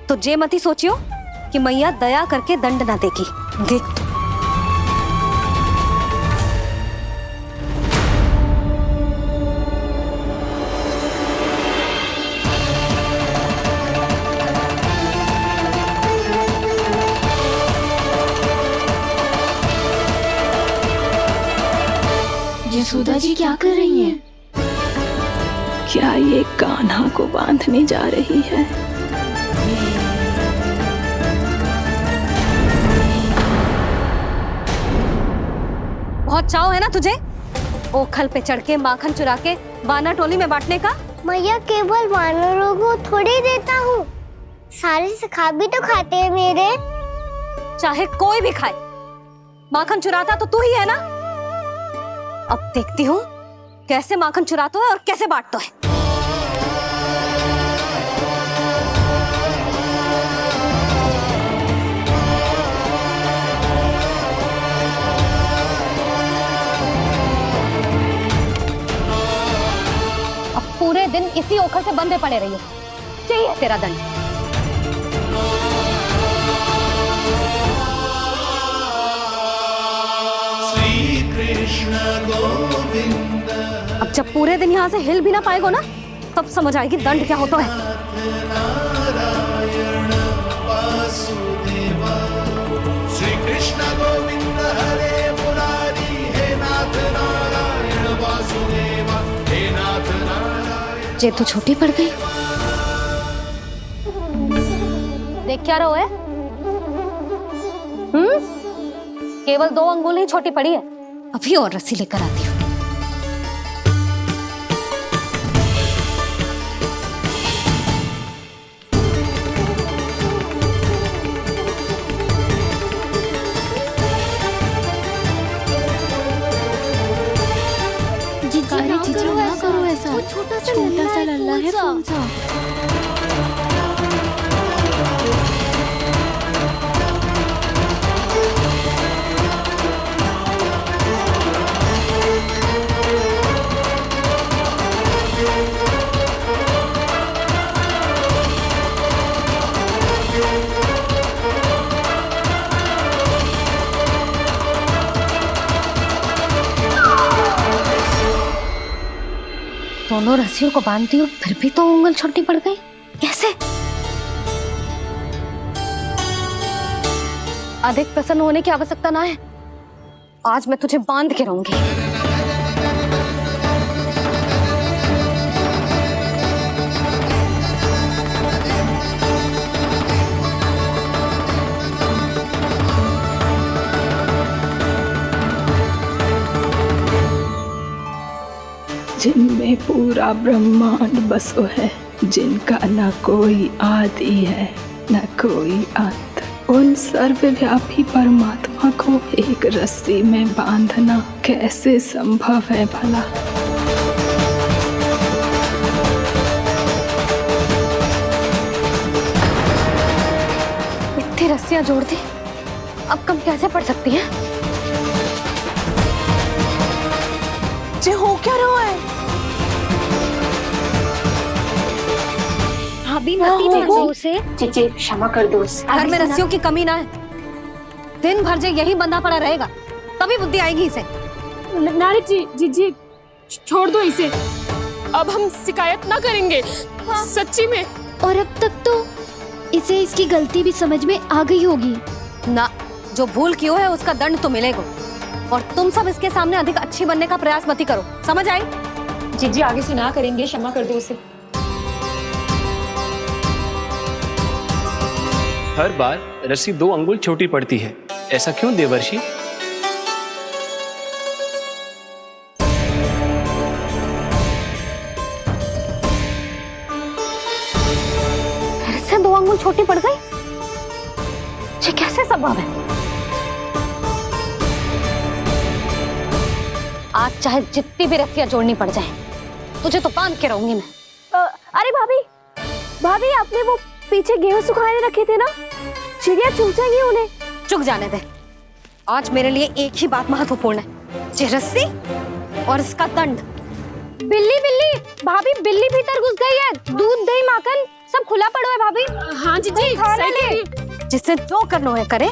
तो जे मती सोचियो कि मैया दया करके दंड ना देगी। देख तू। यशोदा जी क्या कर रही हैं? क्या ये कान्हा को बांधने जा रही है? बहुत चाव है ना तुझे ओखल पे चढ़ के माखन चुरा के वानर टोली में बांटने का? मैया केवल वानरों को थोड़ी देता हूँ, सारे सखा भी तो खाते हैं मेरे। चाहे कोई भी खाए, माखन चुराता तो तू ही है ना। अब देखती हूँ कैसे माखन चुराता है और कैसे बांटता है। अब पूरे दिन इसी ओखल से बंधे पड़े रहिए, चाहिए तेरा दंड। अब जब पूरे दिन यहाँ से हिल भी ना पाएगो ना, तब समझ आएगी दंड क्या होता है। श्री कृष्ण गोविंद हरे मुरारी, हे नाथ नारायण वासुदेव, हे नाथ नारायण। जे तो छोटी पड़ गई। देख क्या रहो है? केवल 2 अंगुल ही छोटी पड़ी है, अभी और रस्सी लेकर आती हूँ। जीजी ना करो ऐसा, छोटा सा लल्ला है कौन सा? दोनों रस्सियों को बांधती हूँ, फिर भी तो उंगल छोटी पड़ गई। कैसे? अधिक प्रसन्न होने की आवश्यकता ना है, आज मैं तुझे बांध के रहूंगी। जिनमें पूरा ब्रह्मांड बसो है, जिनका न कोई आदि है न कोई अंत, उन सर्वव्यापी परमात्मा को एक रस्सी में बांधना कैसे संभव है भला? इतनी रस्सियां जोड़ दी, अब कम कैसे पड़ सकती हैं? जे हो क्या रहा है? भाभी मती दे दो उसे। जी क्षमा कर दो उसे। घर में रस्सियों की कमी ना है। दिन भर जो यही बंधा पड़ा रहेगा तभी बुद्धि आएगी इसे। नारी जी छोड़ दो इसे। अब हम शिकायत ना करेंगे। सच्ची में। और अब तक तो इसे इसकी गलती भी समझ में आ गई होगी ना। जो भूल की है उसका दंड तो मिलेगा। और तुम सब इसके सामने अधिक अच्छी बनने का प्रयास मत ही करो, समझ आई? जी आगे से ना करेंगे, क्षमा कर दो उसे। हर बार रस्सी 2 अंगुल छोटी पड़ती है, ऐसा क्यों देवर्षि? फिर से 2 अंगुल छोटी पड़ गई? ये कैसे संभव है? आज चाहे जितनी भी रस्सियां जोड़नी पड़ जाए, तुझे तो बांध के रहूंगी मैं। अरे भाभी आपने वो पीछे गेहूं सुखाने रखे थे ना, चिड़िया चुग जाएंगी उन्हें। चुग जाने दे। आज मेरे लिए एक ही बात महत्वपूर्ण है, ये रस्सी और इसका दंड। बिल्ली भाभी, बिल्ली भीतर घुस गई है। दूध दही माखन सब खुला पड़ा है भाभी। हाँ जी सही कह रही है। जिससे जो करना है करे,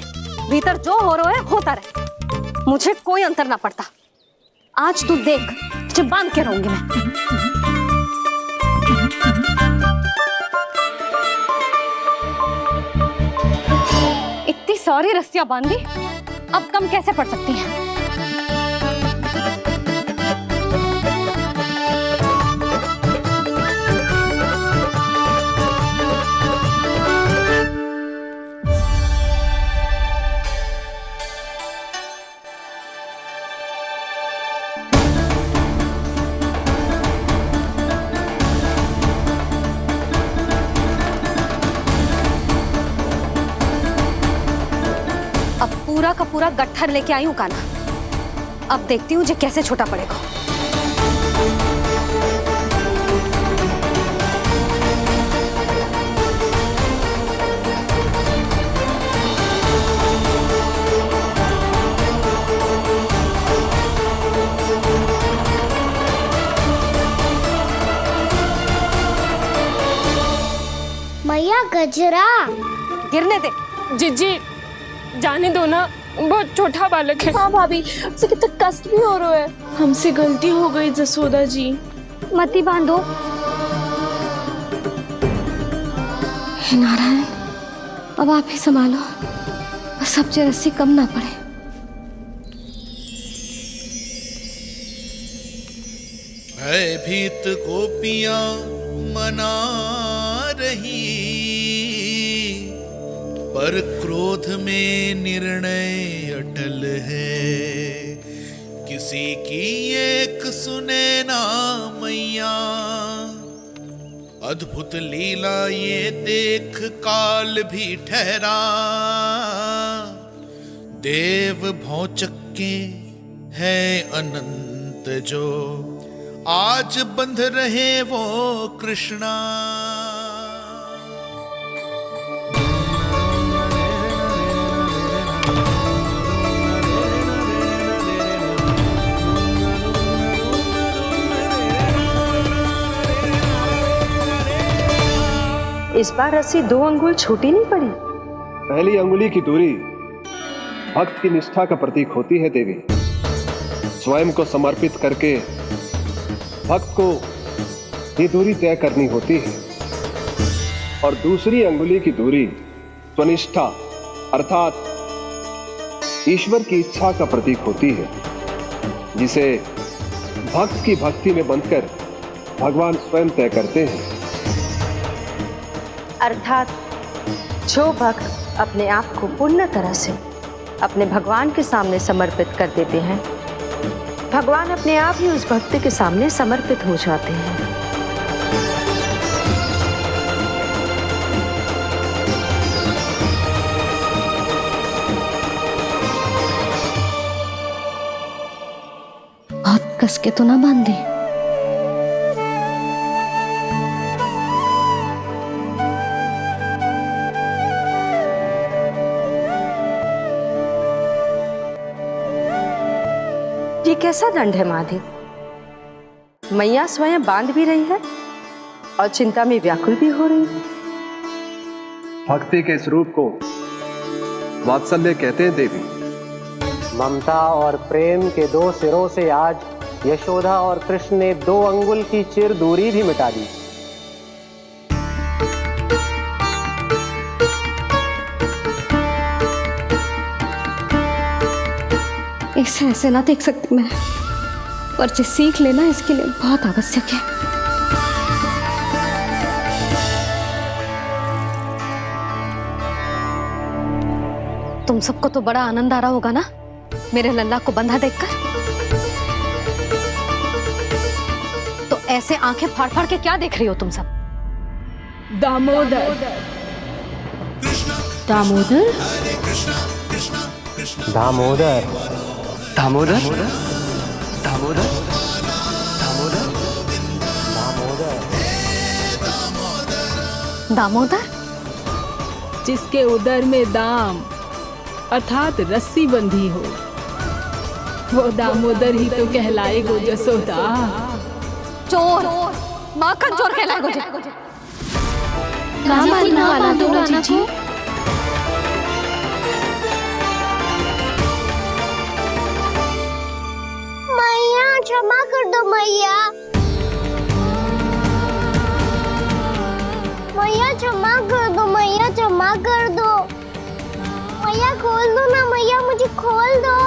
भीतर जो हो रहा है होता रहे, मुझे कोई अंतर ना पड़ता। आज तू देख, तुझे बांध के रहूंगी मैं। इतनी सारी रस्सियां बांधी, अब कम कैसे पड़ सकती हैं? पूरा का पूरा गट्ठर लेके आई हूँ काना। अब देखती हूँ जे कैसे छोटा पड़ेगा। मैया गजरा गिरने दे। जी जाने दो ना, बहुत छोटा बालक है। हाँ भाभी, उसे कितना कष्ट भी हो रहा है। हमसे गलती हो गई जसोदा जी। मती बांधो। हे नारायण, अब आप ही संभालो, बस अब जो रस्सी कम ना पड़े। भयभीत गोपियां मना रही, पर क्रोध में निर्णय अटल है। किसी की एक सुने ना मैया, अद्भुत लीला ये देख काल भी ठहरा। देव भौचक्के है अनंत जो, आज बंध रहे वो कृष्णा। इस बार रस्सी 2 अंगुल छोटी नहीं पड़ी। पहली अंगुली की दूरी भक्त की निष्ठा का प्रतीक होती है देवी। स्वयं को समर्पित करके भक्त को ये दूरी तय करनी होती है। और दूसरी अंगुली की दूरी स्वनिष्ठा अर्थात ईश्वर की इच्छा का प्रतीक होती है, जिसे भक्त की भक्ति में बंधकर भगवान स्वयं तय करते हैं। अर्थात जो भक्त अपने आप को पूर्ण तरह से अपने भगवान के सामने समर्पित कर देते हैं, भगवान अपने आप ही उस भक्त के सामने समर्पित हो जाते हैं। बहुत कस के तो ना बांध दे। ये कैसा दंड है माधे? मैया स्वयं बांध भी रही है और चिंता में व्याकुल भी हो रही है। भक्ति के स्वरूप को वात्सल्य कहते हैं देवी। ममता और प्रेम के दो सिरों से आज यशोदा और कृष्ण ने 2 अंगुल की चिर दूरी भी मिटा दी। इसे ऐसे ना देख सकती मैं, पर जो सीख लेना इसके लिए बहुत आवश्यक है। तुम सबको तो बड़ा आनंद आ रहा होगा ना मेरे लल्ला को बंधा देखकर। तो ऐसे आंखें फाड़ फाड़ के क्या देख रही हो तुम सब? दामोदर दामोदर दामोदर दामोदर दामोदर दामोदर, जिसके उदर में दाम अर्थात रस्सी बंधी हो, वो दामोदर ही तो कहलाएगो जसोदा। चोर, माखन चोर कहलाएगो जी। कहाँ बांधना वाला तो राना को? मैया क्षमा कर दो मैया। मैया क्षमा कर दो, मैया क्षमा कर दो। मैया खोल दो ना मैया, मुझे खोल दो।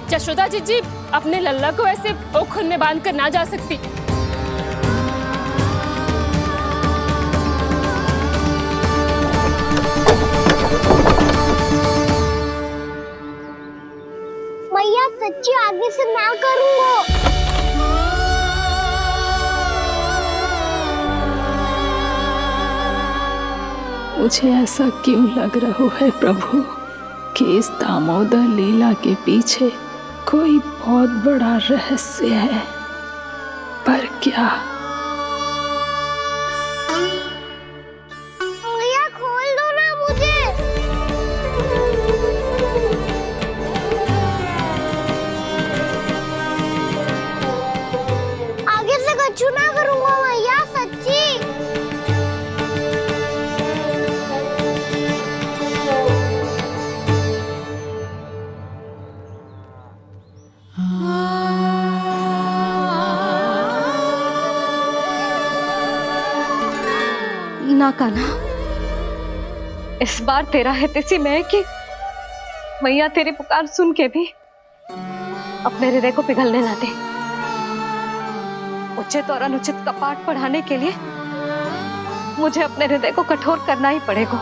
जशोदा जी अपने लल्ला को ऐसे ओखुन में बांध कर ना जा सकती। मैया सच्ची आगे से ना करूंगा। मुझे ऐसा क्यों लग रहा है प्रभु कि इस दामोदर लीला के पीछे कोई बहुत बड़ा रहस्य है, पर क्या? मैया खोल दो ना मुझे। आगे से कछु ना करूंगा मैया, सच्ची। ना कान्हा, इस बार तेरा है तेसी मैं कि मैया तेरी पुकार सुन के भी अपने हृदय को पिघलने ना दे। उचित और अनुचित का पाठ पढ़ाने के लिए मुझे अपने हृदय को कठोर करना ही पड़ेगा।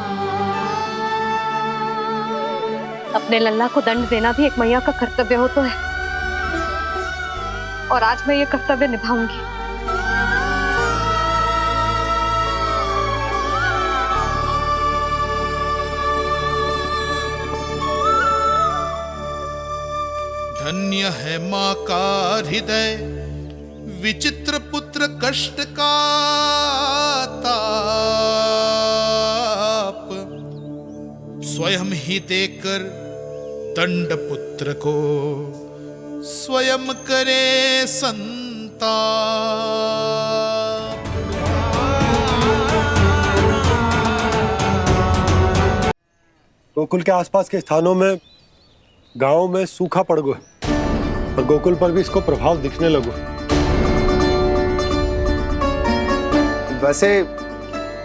अपने लल्ला को दंड देना भी एक मैया का कर्तव्य हो तो है, और आज मैं ये कर्तव्य निभाऊंगी। धन्य है माँ का हृदय, विचित्र पुत्र कष्ट का ताप, स्वयं ही देकर दंड पुत्र को स्वयं करे संताप। गोकुल के आसपास के स्थानों में, गांव में सूखा पड़ गया और गोकुल पर भी इसको प्रभाव दिखने लगो। वैसे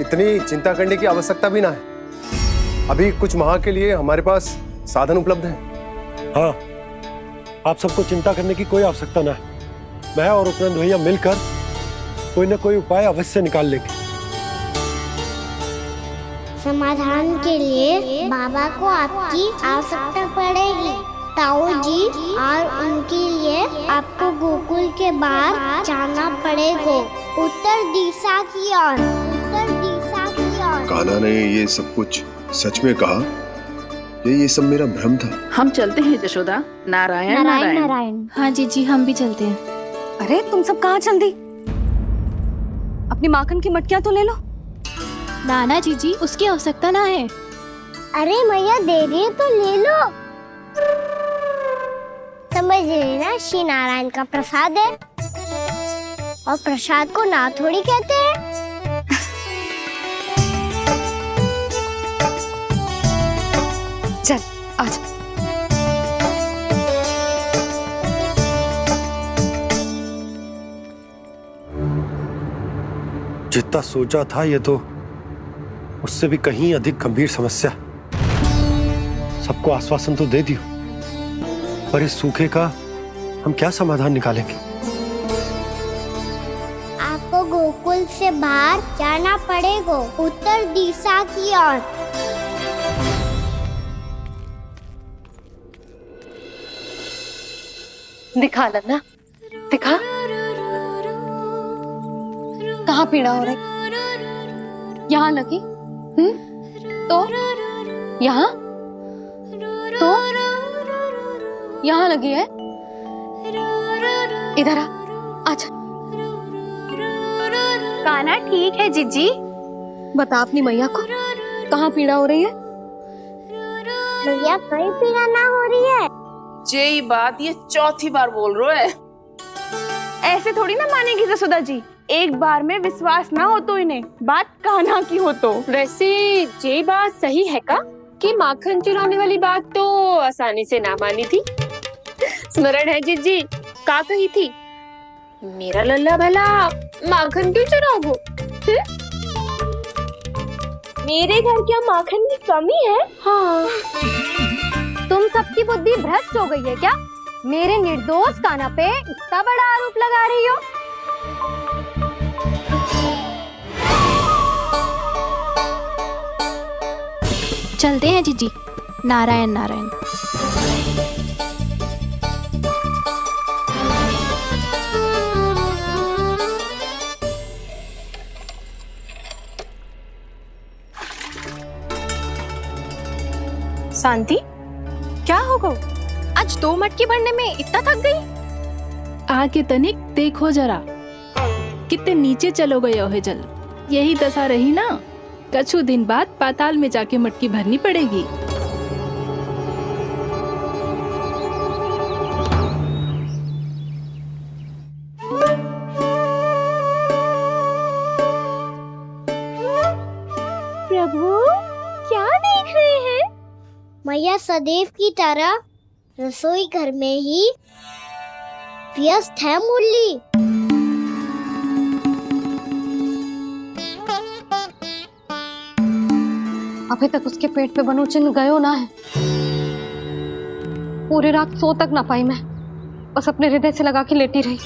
इतनी चिंता करने की आवश्यकता भी ना है। अभी कुछ माह के लिए हमारे पास साधन उपलब्ध है। हाँ, आप सबको चिंता करने की कोई आवश्यकता ना है। मैं और उपनंद भैया मिलकर कोई ना कोई उपाय अवश्य निकाल लेंगे। समाधान के लिए बाबा को आपकी आवश्यकता पड़ेगी। ताऊ जी और उनके लिए आपको गोकुल के बाहर जाना पड़ेगा, उत्तर दिशा की ओर। उत्तर दिशा की ओर। कान्हा ने ये सब कुछ सच में कहा? ये सब मेरा भ्रम था। हम चलते हैं जशोदा। नारायण नारायण नारायण। हाँ जीजी, हम भी चलते हैं। अरे तुम सब कहाँ चल दी? अपनी माखन की मटकियां तो ले लो। नाना जीजी, उसकी आवश्यकता ना है। अरे मैया दे रही है तो ले लो। समझ रही ना, श्री नारायण का प्रसाद है और प्रसाद को ना थोड़ी कहते हैं। चल आज। जितना सोचा था ये तो उससे भी कहीं अधिक गंभीर समस्या। सबको आश्वासन तो दे दियो, पर इस सूखे का हम क्या समाधान निकालेंगे? आपको गोकुल से बाहर जाना पड़ेगा, उत्तर दिशा की ओर। दिखा लन्ना, दिखा। कहाँ पीड़ा हो रही? यहाँ लगी? तो यहाँ? तो यहाँ लगी है? इधर आ, आजा। कान्हा ठीक है जीजी। बता अपनी मैया को कहाँ पीड़ा हो रही है? मैया कहीं पीड़ा ना हो रही है। यही बात ये चौथी बार बोल रहे है। ऐसे थोड़ी ना मानेगी जसोदा जी। एक बार में विश्वास ना हो तो इन्हें, बात कान्हा की हो तो। वैसे ये बात सही है का कि माखन चुराने वाली बात तो आसानी से ना मानी थी। स्मरण है जीजी का कही थी, मेरा लल्ला भला माखन क्यों चुराओगे? मेरे घर क्या माखन की कमी है? हाँ। तुम सबकी बुद्धि भ्रष्ट हो गई है क्या? मेरे निर्दोष कान्हा पे इतना बड़ा आरोप लगा रही हो? चलते हैं जीजी। नारायण नारायण। शांति, क्या हो गो? आज 2 मटकी भरने में इतना थक गई? आके तनिक देखो जरा, कितने नीचे चलो गए हो जल। यही दशा रही ना, कछु दिन बाद पाताल में जाके मटकी भरनी पड़ेगी। प्रभु क्या देख रहे हैं? मैया सदैव की तरह रसोई घर में ही व्यस्त है मुरली। अभी तक उसके पेट पे बनो चिन्ह गयो ना है। पूरी रात सो तक ना पाई मैं, बस अपने हृदय से लगा के लेटी रही।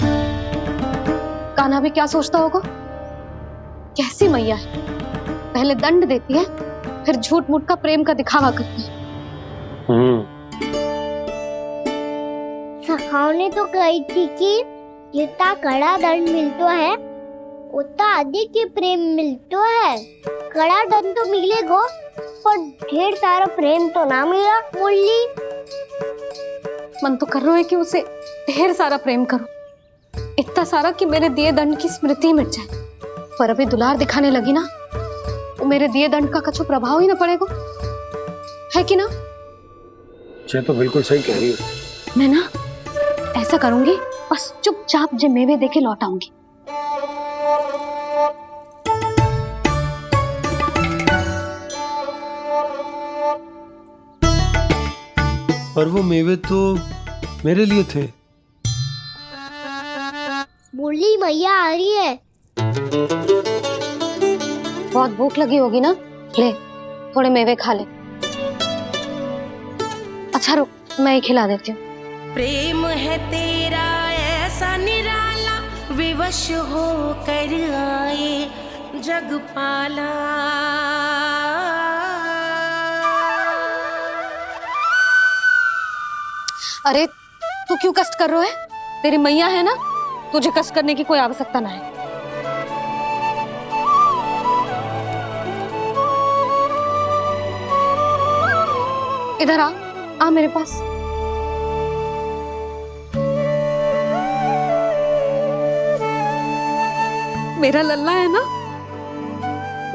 कान्हा भी क्या सोचता होगा? कैसी मैया है, पहले दंड देती है फिर झूठ मूठ का प्रेम का दिखावा करती है। सखाओ ने तो कही थी कि जितना कड़ा दंड मिलता है उतना अधिक ही प्रेम मिलता है। कड़ा दंड तो मिलेगा पर ढेर सारा प्रेम तो ना मिला मुरली। मन तो कर रहा है कि उसे ढेर सारा प्रेम करूं, इतना सारा कि मेरे दिए दंड की स्मृति मिट जाए। पर अभी दुलार दिखाने लगी ना, वो मेरे दिए दंड का कछु प्रभाव ही ना पड़ेगा, है कि ना? ये तो बिल्कुल सही कह रही हो। मैं ना ऐसा करूंगी, बस चुपचाप जे मेवे देके लौट आऊंगी। पर वो मेवे तो मेरे लिए थे। मुरली मैया आ रही है। बहुत भूख लगी होगी ना, ले थोड़े मेवे खा ले। अच्छा रुक, मैं ही खिला देती हूँ। प्रेम है तेरा ऐसा निराला, विवश हो कर आए जगपाला। अरे तू क्यों कष्ट कर रहा है? तेरी मैया है ना, तुझे कष्ट करने की कोई आवश्यकता ना है। इधर आ मेरे पास। मेरा लल्ला है ना,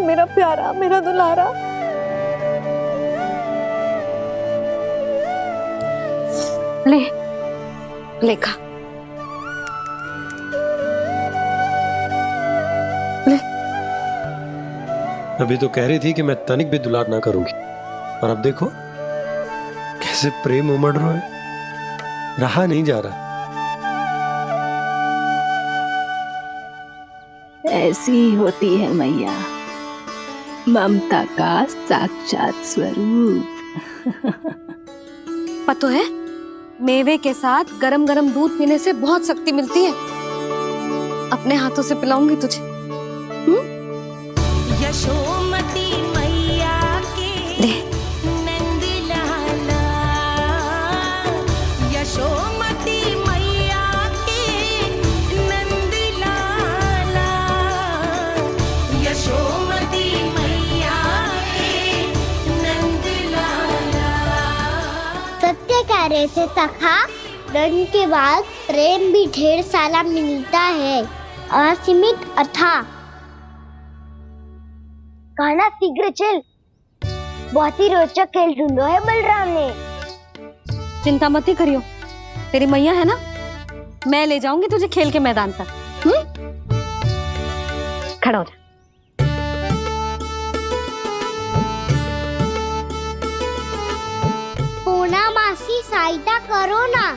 मेरा प्यारा, मेरा दुलारा। ले खा। अभी तो कह रही थी कि मैं तनिक भी दुलार ना करूंगी, और अब देखो कैसे प्रेम उमड़ रहा है, रहा नहीं जा रहा। ऐसी ही होती है मैया, ममता का साक्षात स्वरूप। पता है, मेवे के साथ गरम गरम दूध पीने से बहुत शक्ति मिलती है। अपने हाथों से पिलाऊंगी तुझे। यशोमती मैया के नंद लाला, यशोमती मैया के नंद लाला, यशोमती मैया के नंद लाला। सत्य कह रहे थे सखा, रंग के बाद प्रेम भी ढेर सारा मिलता है, असीमित अथाह। गाना शीघ्र चल, बहुत ही रोचक खेल ढूंढो है बलराम ने। चिंता मत ही करियो, तेरी मैया है ना, मैं ले जाऊंगी तुझे खेल के मैदान तक। खड़ा हो जा। पूना मासी सहायता करो ना,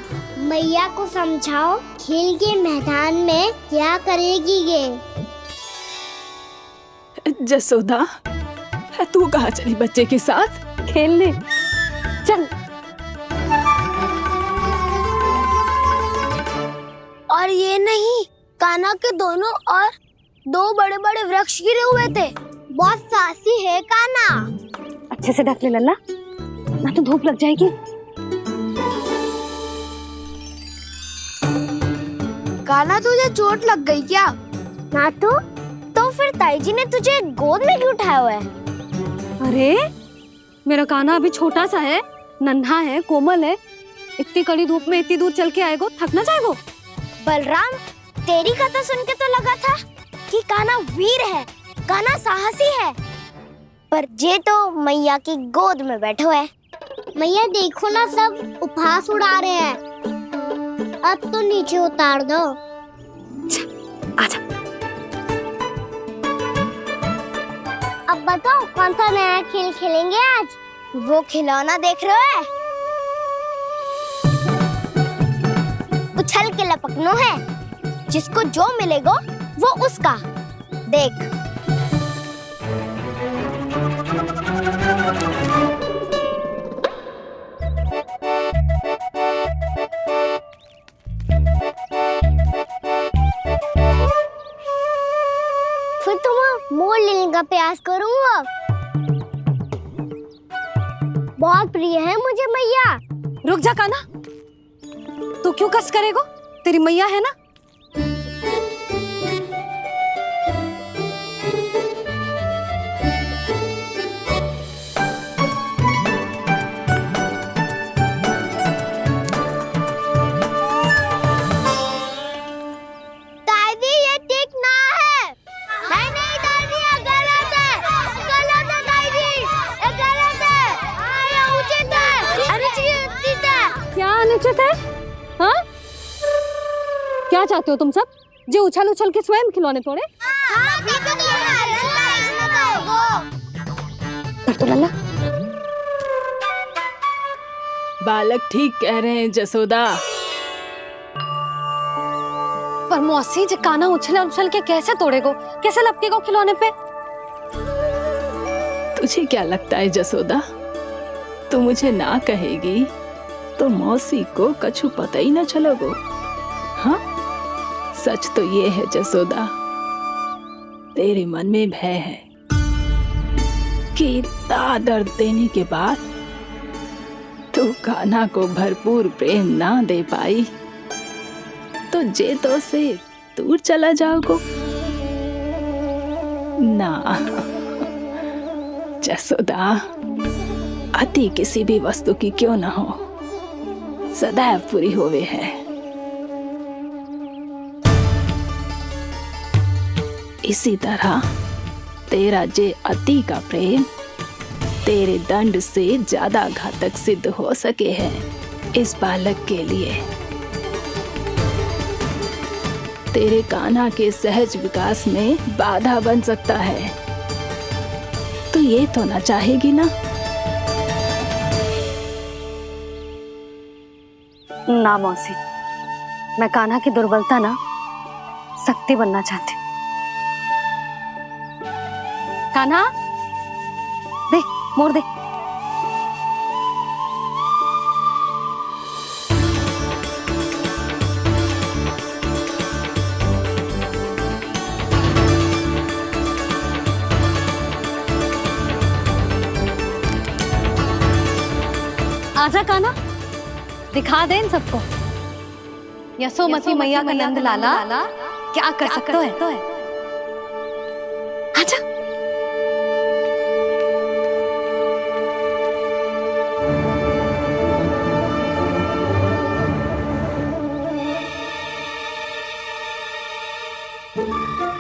मैया को समझाओ खेल के मैदान में क्या करेगी ये। जसोदा, तू कहाँ चली बच्चे के साथ खेलने? चल। और ये नहीं, कान्हा के दोनों और दो बड़े बड़े वृक्ष गिरे हुए थे। बहुत साहसी है कान्हा। अच्छे से ढक ले लल्ला, ना तो धूप लग जाएगी। कान्हा तुझे चोट लग गई क्या? ना तो फिर ताई जी ने तुझे गोद में क्यों उठाया हुआ है? अरे मेरा कान्हा अभी छोटा सा है, नन्हा है, कोमल है। इतनी कड़ी धूप में इतनी दूर चल के आएगो, थक ना जाएगो। बलराम, तेरी कथा सुन के तो लगा था कि कान्हा वीर है, कान्हा साहसी है, पर जे तो मैया की गोद में बैठो है। मैया देखो ना, सब उपहास उड़ा रहे हैं। अब तो नीचे उतार दो। आजा। अब बताओ कौन सा नया खेल खेलेंगे आज? वो खिलौना देख रहे हो? उछल के लपकनो है, जिसको जो मिलेगा वो उसका। देख। फिर तुम मोड़ लेने का प्रयास करूंगा। बहुत प्रिय है मुझे मैया। रुक जा कान्हा, तू क्यों कष्ट करेगो? तेरी मैया है ना। दादी ये ठीक ना है। नहीं दादी, ये गलत है। गलत है दादी, ये गलत है। ये उचित है, अनुचित है। क्या अनुचित है? हाँ? क्या चाहते हो तुम सब? जो उछल उछल के स्वयं खिलौने तोड़े? तो लल्ला, बालक ठीक कह रहे हैं जसोदा। पर मौसी, जो कान्हा उछल उछल के कैसे तोड़ेगो, कैसे लपकेगो खिलौने पे? तुझे क्या लगता है जसोदा, तू मुझे ना कहेगी तो मौसी को कछु पता ही ना चलोगो। हाँ, सच तो ये है जसोदा, तेरे मन में भय है कि इतना दर्द देने के बाद तू कान्हा को भरपूर प्रेम ना दे पाई तो जेतो से दूर चला जाओगो ना। जसोदा, अति किसी भी वस्तु की क्यों न हो, सदैव पूरी होवे है। इसी तरह तेरा जे अति का प्रेम तेरे दंड से ज्यादा घातक सिद्ध हो सके है इस बालक के लिए। तेरे कान्हा के सहज विकास में बाधा बन सकता है, तो ये तो ना चाहेगी ना? ना मौसी, मैं कान्हा की दुर्बलता ना शक्ति बनना चाहती हूँ। कान्हा दे, मोड़ दे। आजा कान्हा, दिखा दे इन सबको यशोमती मैया का नंद लाला क्या कर सकता है। आजा।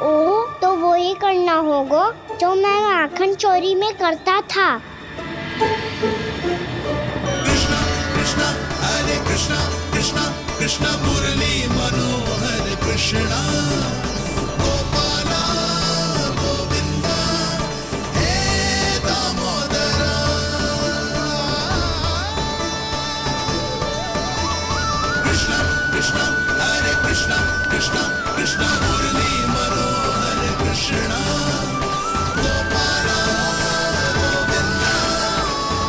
ओ, तो वो ही करना होगा जो मैं माखन चोरी में करता था। कृष्णा कृष्णा कृष्णा मुरली मनोहर कृष्णा गोपाला गोविंदा हे दामोदरा। कृष्णा कृष्णा हरे कृष्णा कृष्णा कृष्णा मुरली मनोहर कृष्णा गोपाला गोविंदा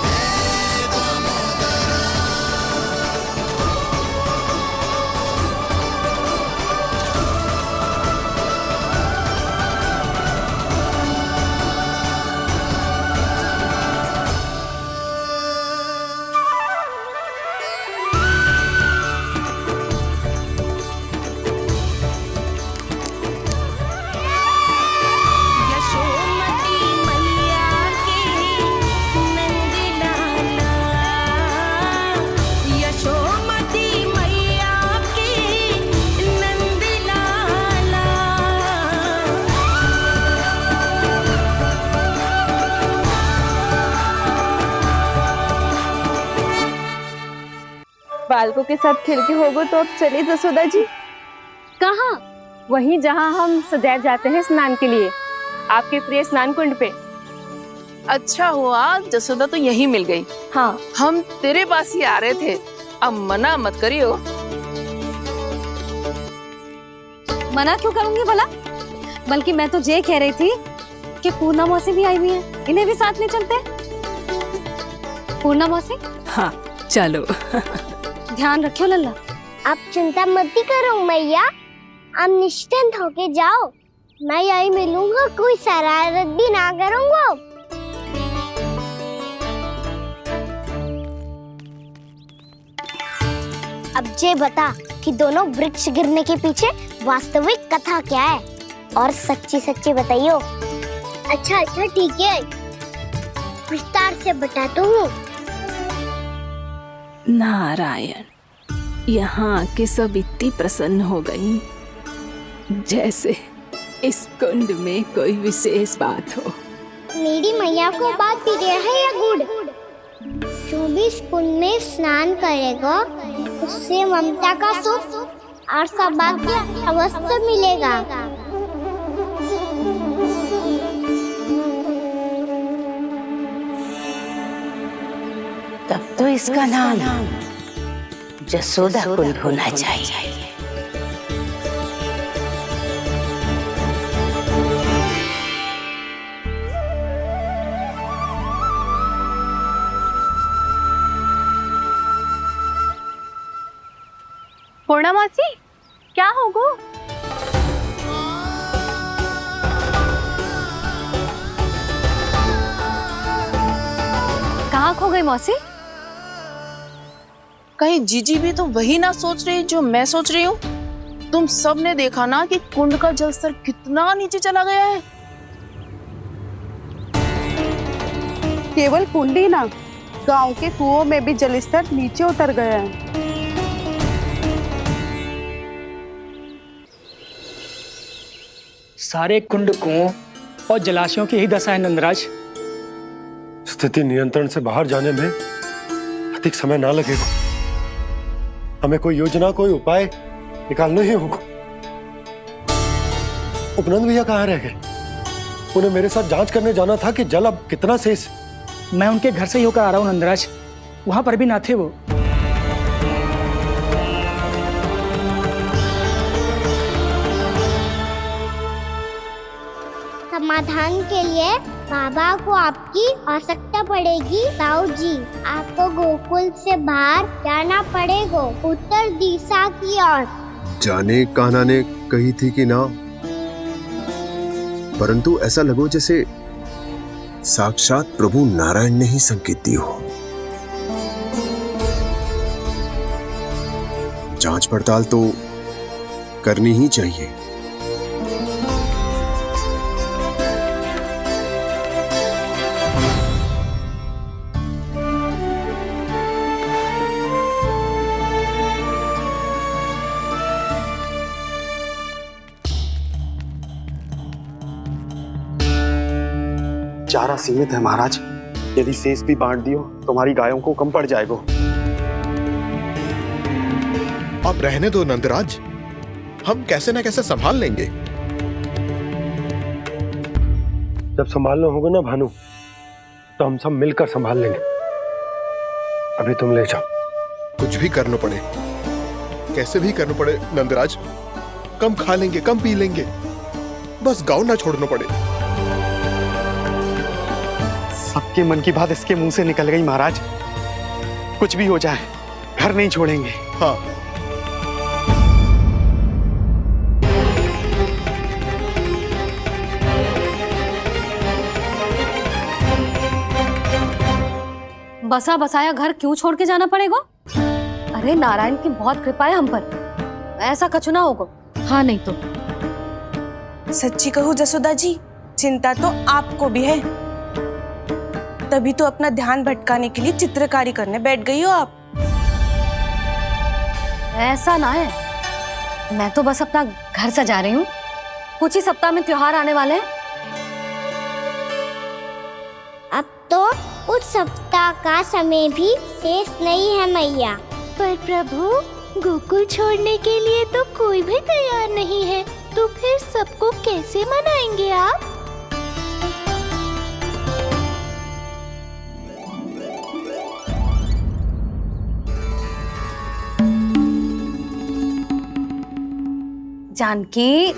हे दामोदरा। बालकों के साथ खेल के होगो तो अब चलिए जसोदा जी। कहाँ? वहीं जहाँ हम सदैव जाते हैं स्नान के लिए, आपके प्रिय स्नान कुंड पे। अच्छा हुआ जसोदा तो यहीं मिल गई। हाँ, हम तेरे पास ही आ रहे थे, अब मना मत करियो। मना क्यों करूंगी भला? बल्कि मैं तो ये कह रही थी कि पूर्णा मौसी भी आई हुई है, इन्हें भी साथ ले चलते हैं। पूर्णा मौसी? हाँ चलो। ध्यान रखियो लल्ला। आप चिंता मत करो मैया, आप निश्चिंत होके जाओ, मैं यही मिलूंगा, कोई शरारत भी ना करूंगा। अब ये बता कि दोनों वृक्ष गिरने के पीछे वास्तविक कथा क्या है, और सच्ची सच्ची बताइयो। अच्छा अच्छा ठीक है, विस्तार से बताता हूँ। नारायण, यहाँ के सब इतनी प्रसन्न हो गई जैसे इस कुंड में कोई विशेष बात हो। मेरी मैया को बात प्रिय है या गुड़? जो भी इस कुंड में स्नान करेगा उससे ममता का सुख और सौभाग्य अवश्य मिलेगा। तब तो इसका नाम जसोदा कुंड होना चाहिए। पूर्णा मौसी, क्या होगो? कहाँ खो गई मौसी? कहीं जीजी भी तो वही ना सोच रही जो मैं सोच रही हूँ? तुम सब ने देखा ना कि कुंड का जलस्तर कितना नीचे चला गया है। केवल कुंड ही ना, गांव के कुओं में भी जलस्तर नीचे उतर गया है। सारे कुंड, कुओं और जलाशयों की ही दशा है नंदराज। स्थिति नियंत्रण से बाहर जाने में अधिक समय ना लगेगा। हमें कोई योजना, कोई उपाय निकालना ही होगा। उपनंद भैया कहाँ रह गए? उन्हें मेरे साथ जांच करने जाना था कि जल अब कितना शेष। मैं उनके घर से ही होकर आ रहा हूँ नंदराज, वहां पर भी ना थे वो। समाधान के लिए बाबा को आपकी आवश्यकता पड़ेगी। ताऊ जी, आपको गोकुल से बाहर जाना पड़ेगा, उत्तर दिशा की ओर। जाने कान्हा ने कही थी कि ना, परंतु ऐसा लगो जैसे साक्षात प्रभु नारायण ने ही संकेत दी हो। जांच पड़ताल तो करनी ही चाहिए। चारा सीमित है महाराज, यदि शेष भी बांट दियो तो हमारी गायों को कम पड़ जाएगा। अब रहने दो नंदराज, हम कैसे न कैसे संभाल लेंगे। जब संभालना होगा ना भानु, तो हम सब मिलकर संभाल लेंगे। अभी तुम ले जाओ। कुछ भी करना पड़े, कैसे भी करना पड़े नंदराज, कम खा लेंगे, कम पी लेंगे, बस गाँव ना छोड़ना पड़े। सबके मन की बात इसके मुंह से निकल गई महाराज। कुछ भी हो जाए, घर नहीं छोड़ेंगे। हाँ, बसा बसाया घर क्यों छोड़ के जाना पड़ेगा? अरे नारायण की बहुत कृपा है हम पर, ऐसा कछु ना होगा। हाँ नहीं तो सच्ची कहूँ जसोदा जी, चिंता तो आपको भी है, तभी तो अपना ध्यान भटकाने के लिए चित्रकारी करने बैठ गई हो आप। ऐसा ना है, मैं तो बस अपना घर सजा रही हूँ। कुछ ही सप्ताह में त्योहार आने वाले हैं। अब तो उस सप्ताह का समय भी शेष नहीं है मैया। पर प्रभु, गोकुल छोड़ने के लिए तो कोई भी तैयार नहीं है, तो फिर सबको कैसे मनाएंगे आप? जानकी,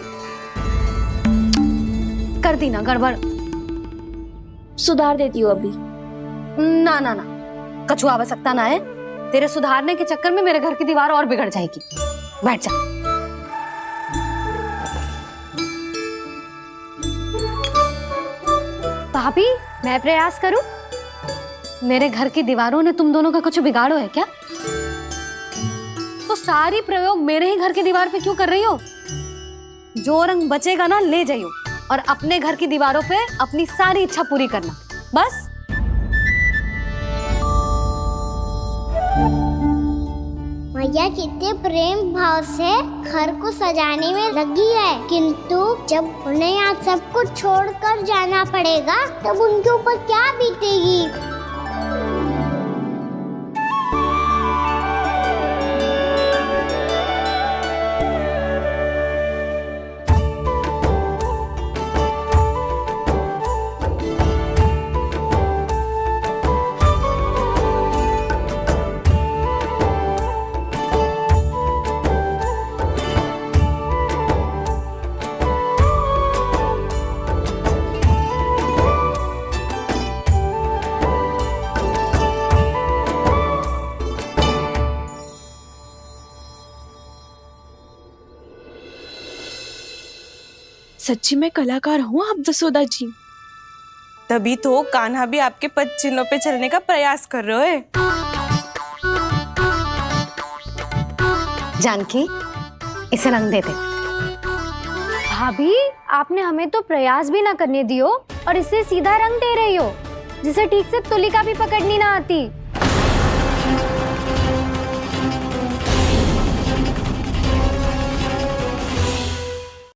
कर दी ना गड़बड़। सुधार देती हूँ अभी। ना ना ना, कछु आवश्यकता ना है। तेरे सुधारने के चक्कर में मेरे घर की दीवार और बिगड़ जाएगी। बैठ जा। भाभी, मैं प्रयास करूं? मेरे घर की दीवारों ने तुम दोनों का कुछ बिगाड़ो है क्या? तो सारी प्रयोग मेरे ही घर की दीवार पे क्यों कर रही हो? जो रंग बचेगा ना ले जाइयो, और अपने घर की दीवारों पे अपनी सारी इच्छा पूरी करना, बस। मैया कितने प्रेम भाव से घर को सजाने में लगी है, किंतु जब उन्हें यहाँ सब कुछ छोड़कर जाना पड़ेगा तब उनके ऊपर क्या बीतेगी। सच्ची में कलाकार हूँ आप जसोदा जी, तभी तो कान्हा भी आपके पद चिन्हों पे चलने का प्रयास कर रहे हैं। जानकी, इसे रंग देते। भाभी, आपने हमें तो प्रयास भी ना करने दियो और इसे सीधा रंग दे रही हो, जिसे ठीक से तुलिका भी पकड़नी ना आती।